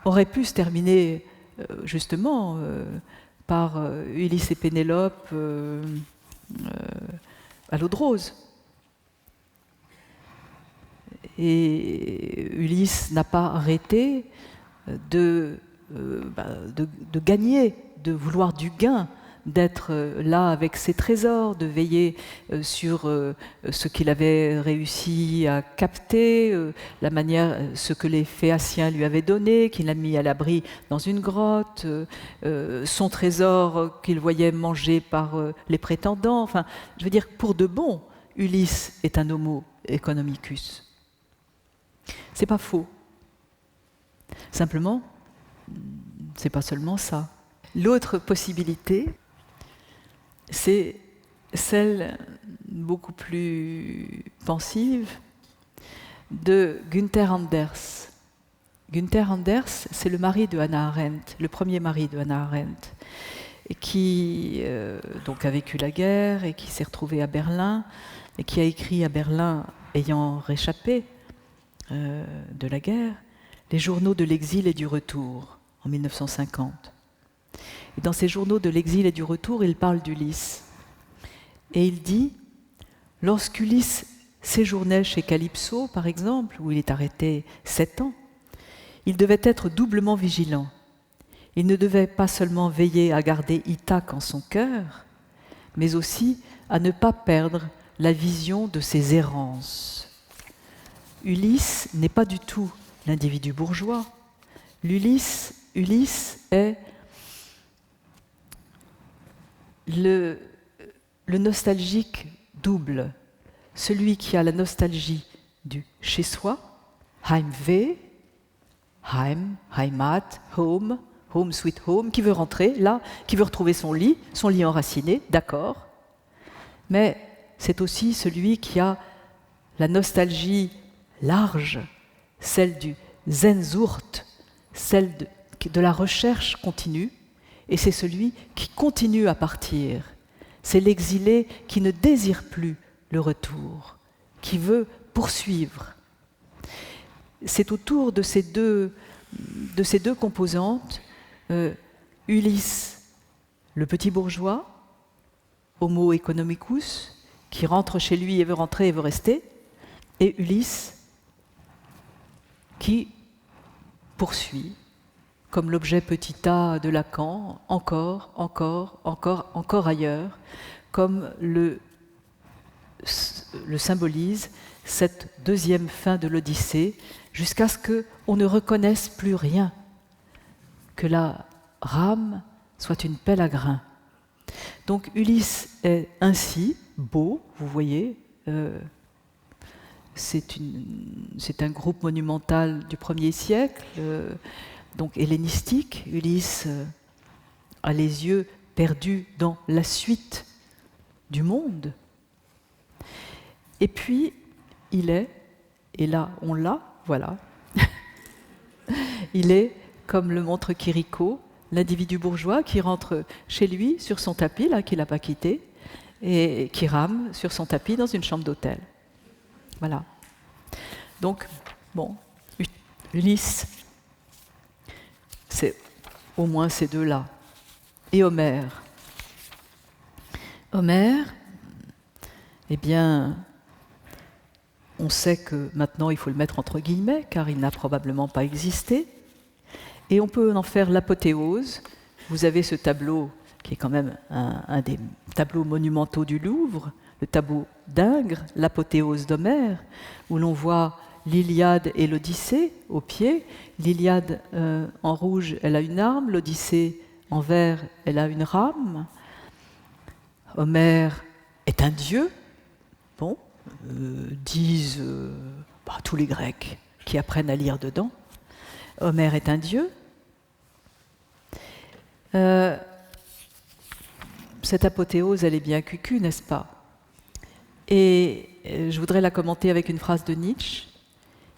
auraient pu se terminer justement par Ulysse et Pénélope à l'eau de rose. Et Ulysse n'a pas arrêté de gagner, de vouloir du gain, d'être là avec ses trésors, de veiller sur ce qu'il avait réussi à capter, la manière, ce que les Phéaciens lui avaient donné, qu'il a mis à l'abri dans une grotte, son trésor qu'il voyait mangé par les prétendants. Enfin, je veux dire, pour de bon, Ulysse est un homo economicus. C'est pas faux. Simplement, c'est pas seulement ça. L'autre possibilité, c'est celle beaucoup plus pensive de Günther Anders. Günther Anders, c'est le mari de Hannah Arendt, le premier mari de Hannah Arendt, et qui donc a vécu la guerre et qui s'est retrouvé à Berlin et qui a écrit à Berlin, ayant réchappé de la guerre, les journaux de l'exil et du retour en 1950. Et dans ces journaux de l'exil et du retour, il parle d'Ulysse. Et il dit, lorsqu'Ulysse séjournait chez Calypso, par exemple, où il est arrêté 7 ans, il devait être doublement vigilant. Il ne devait pas seulement veiller à garder Ithaque en son cœur, mais aussi à ne pas perdre la vision de ses errances. Ulysse n'est pas du tout l'individu bourgeois. Ulysse est le nostalgique double, celui qui a la nostalgie du chez-soi, Heimweh, Heim, Heimat, Home, Home Sweet Home, qui veut rentrer là, qui veut retrouver son lit enraciné, d'accord, mais c'est aussi celui qui a la nostalgie large, celle du Sehnsucht, celle de la recherche continue, et c'est celui qui continue à partir. C'est l'exilé qui ne désire plus le retour, qui veut poursuivre. C'est autour de ces deux composantes, Ulysse, le petit bourgeois, homo economicus, qui rentre chez lui et veut rentrer et veut rester, et Ulysse, qui poursuit, comme l'objet petit a de Lacan, encore ailleurs, comme le symbolise cette deuxième fin de l'Odyssée, jusqu'à ce qu'on ne reconnaisse plus rien, que la rame soit une pelle à grains. Donc Ulysse est ainsi beau, vous voyez, c'est un groupe monumental du 1er siècle, donc hellénistique. Ulysse a les yeux perdus dans la suite du monde. Et puis, il est, et là on l'a, voilà, il est, comme le montre Quirico, l'individu bourgeois qui rentre chez lui sur son tapis, là, qu'il n'a pas quitté, et qui rame sur son tapis dans une chambre d'hôtel. Voilà. Donc, bon, Ulysse, c'est au moins ces deux-là. Et Homère. Homère, eh bien, on sait que maintenant il faut le mettre entre guillemets, car il n'a probablement pas existé. Et on peut en faire l'apothéose. Vous avez ce tableau qui est quand même un des tableaux monumentaux du Louvre, le tableau d'Ingres, l'apothéose d'Homère, où l'on voit l'Iliade et l'Odyssée au pied. L'Iliade en rouge, elle a une arme, l'Odyssée en vert, elle a une rame. Homère est un dieu, bon, disent tous les Grecs qui apprennent à lire dedans. Homère est un dieu. Cette apothéose, elle est bien cucu, n'est-ce pas? Et je voudrais la commenter avec une phrase de Nietzsche.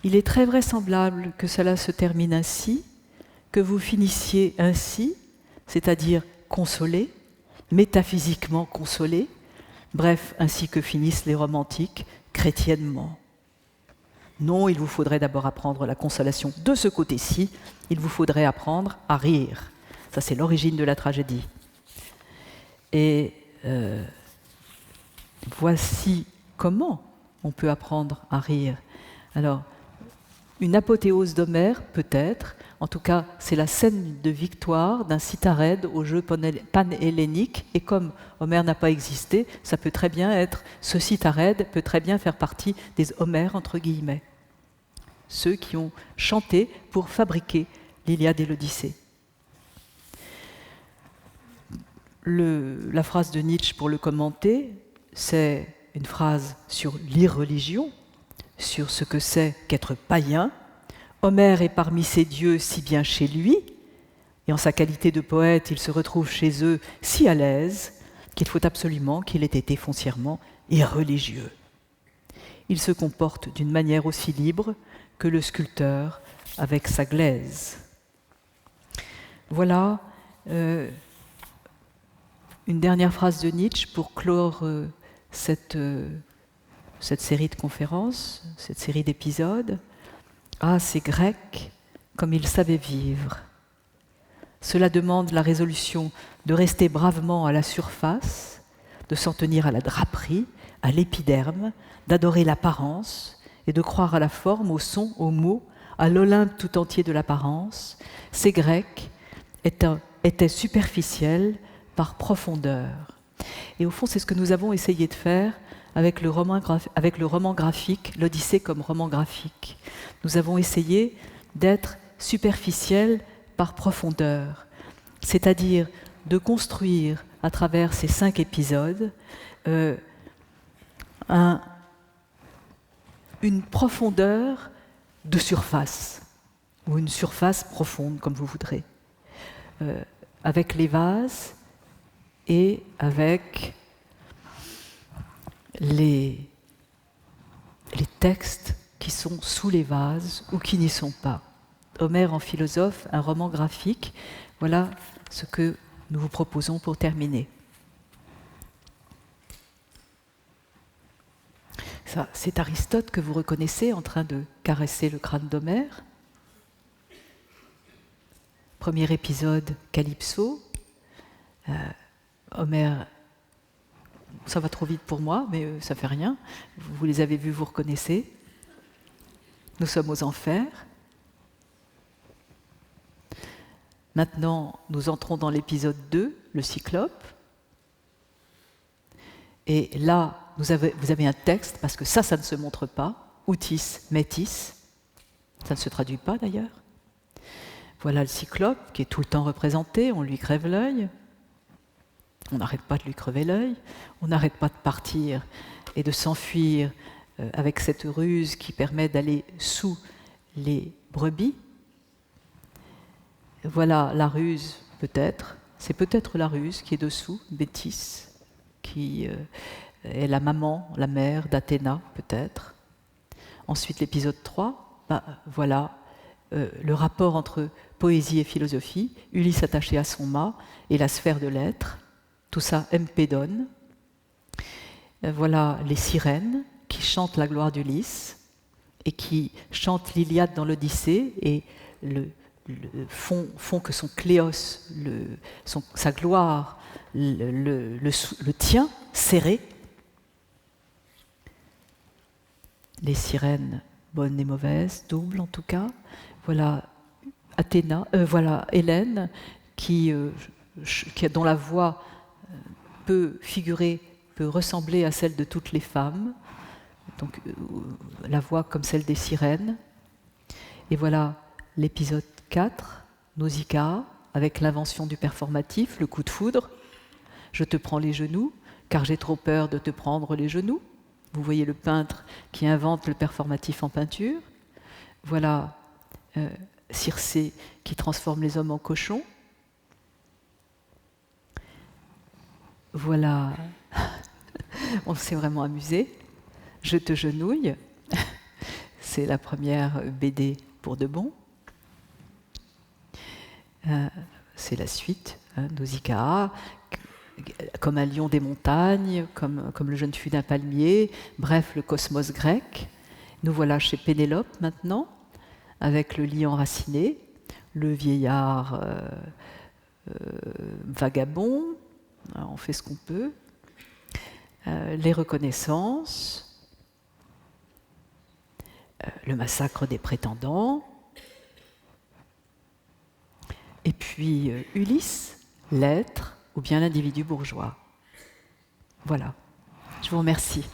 Il est très vraisemblable que cela se termine ainsi, que vous finissiez ainsi, c'est-à-dire consolés, métaphysiquement consolés, bref, ainsi que finissent les romantiques, chrétiennement. Non, il vous faudrait d'abord apprendre la consolation de ce côté-ci, il vous faudrait apprendre à rire. Ça, c'est l'origine de la tragédie. Et voici comment on peut apprendre à rire. Alors, une apothéose d'Homère, peut-être. En tout cas, c'est la scène de victoire d'un Cytharède au jeu panhellénique. Et comme Homère n'a pas existé, ça peut très bien être, ce Cytharède peut très bien faire partie des Homères, entre guillemets. Ceux qui ont chanté pour fabriquer l'Iliade et l'Odyssée. La phrase de Nietzsche pour le commenter, c'est une phrase sur l'irreligion, sur ce que c'est qu'être païen. Homère est parmi ces dieux si bien chez lui, et en sa qualité de poète, il se retrouve chez eux si à l'aise qu'il faut absolument qu'il ait été foncièrement irreligieux. Il se comporte d'une manière aussi libre que le sculpteur avec sa glaise. Voilà une dernière phrase de Nietzsche pour clore cette série de conférences, cette série d'épisodes. Ah, ces Grecs, comme ils savaient vivre. Cela demande la résolution de rester bravement à la surface, de s'en tenir à la draperie, à l'épiderme, d'adorer l'apparence et de croire à la forme, au son, aux mots, à l'Olympe tout entier de l'apparence. Ces Grecs étaient superficiels par profondeur. Et au fond, c'est ce que nous avons essayé de faire avec le roman graphique, l'Odyssée comme roman graphique. Nous avons essayé d'être superficiels par profondeur, c'est-à-dire de construire à travers ces 5 épisodes une profondeur de surface, ou une surface profonde, comme vous voudrez, avec les vases et avec les textes qui sont sous les vases ou qui n'y sont pas. Homère en philosophe, un roman graphique, voilà ce que nous vous proposons pour terminer. Ça, c'est Aristote que vous reconnaissez en train de caresser le crâne d'Homère. Premier épisode, Calypso. Homère, ça va trop vite pour moi, mais ça fait rien. Vous les avez vus, vous reconnaissez. Nous sommes aux enfers. Maintenant, nous entrons dans l'épisode 2, le Cyclope. Et là, vous avez un texte, parce que ça ne se montre pas. Outis, metis. Ça ne se traduit pas d'ailleurs. Voilà le Cyclope, qui est tout le temps représenté, on lui crève l'œil. On n'arrête pas de lui crever l'œil. On n'arrête pas de partir et de s'enfuir avec cette ruse qui permet d'aller sous les brebis. Voilà la ruse, peut-être. C'est peut-être la ruse qui est dessous, Bétis, qui est la maman, la mère d'Athéna, peut-être. Ensuite, l'épisode 3, voilà le rapport entre poésie et philosophie, Ulysse attaché à son mât et la sphère de l'être. Tout ça, Empédone. Voilà les sirènes qui chantent la gloire d'Ulysse et qui chantent l'Iliade dans l'Odyssée et font que son Cléos, sa gloire, le tient serré. Les sirènes, bonnes et mauvaises, doubles en tout cas. Voilà voilà Hélène dont la voix peut ressembler à celle de toutes les femmes, donc la voix comme celle des sirènes. Et voilà l'épisode 4, Nausicaa, avec l'invention du performatif, le coup de foudre. Je te prends les genoux, car j'ai trop peur de te prendre les genoux. Vous voyez le peintre qui invente le performatif en peinture. Voilà Circé qui transforme les hommes en cochons. Voilà, on s'est vraiment amusé. Je te genouille, c'est la première BD pour de bon. C'est la suite, Nausicaa, comme un lion des montagnes, comme le jeune fût d'un palmier, bref, le cosmos grec. Nous voilà chez Pénélope maintenant, avec le lit enraciné, le vieillard vagabond, on fait ce qu'on peut, les reconnaissances, le massacre des prétendants, et puis Ulysse, l'être, ou bien l'individu bourgeois. Voilà, je vous remercie.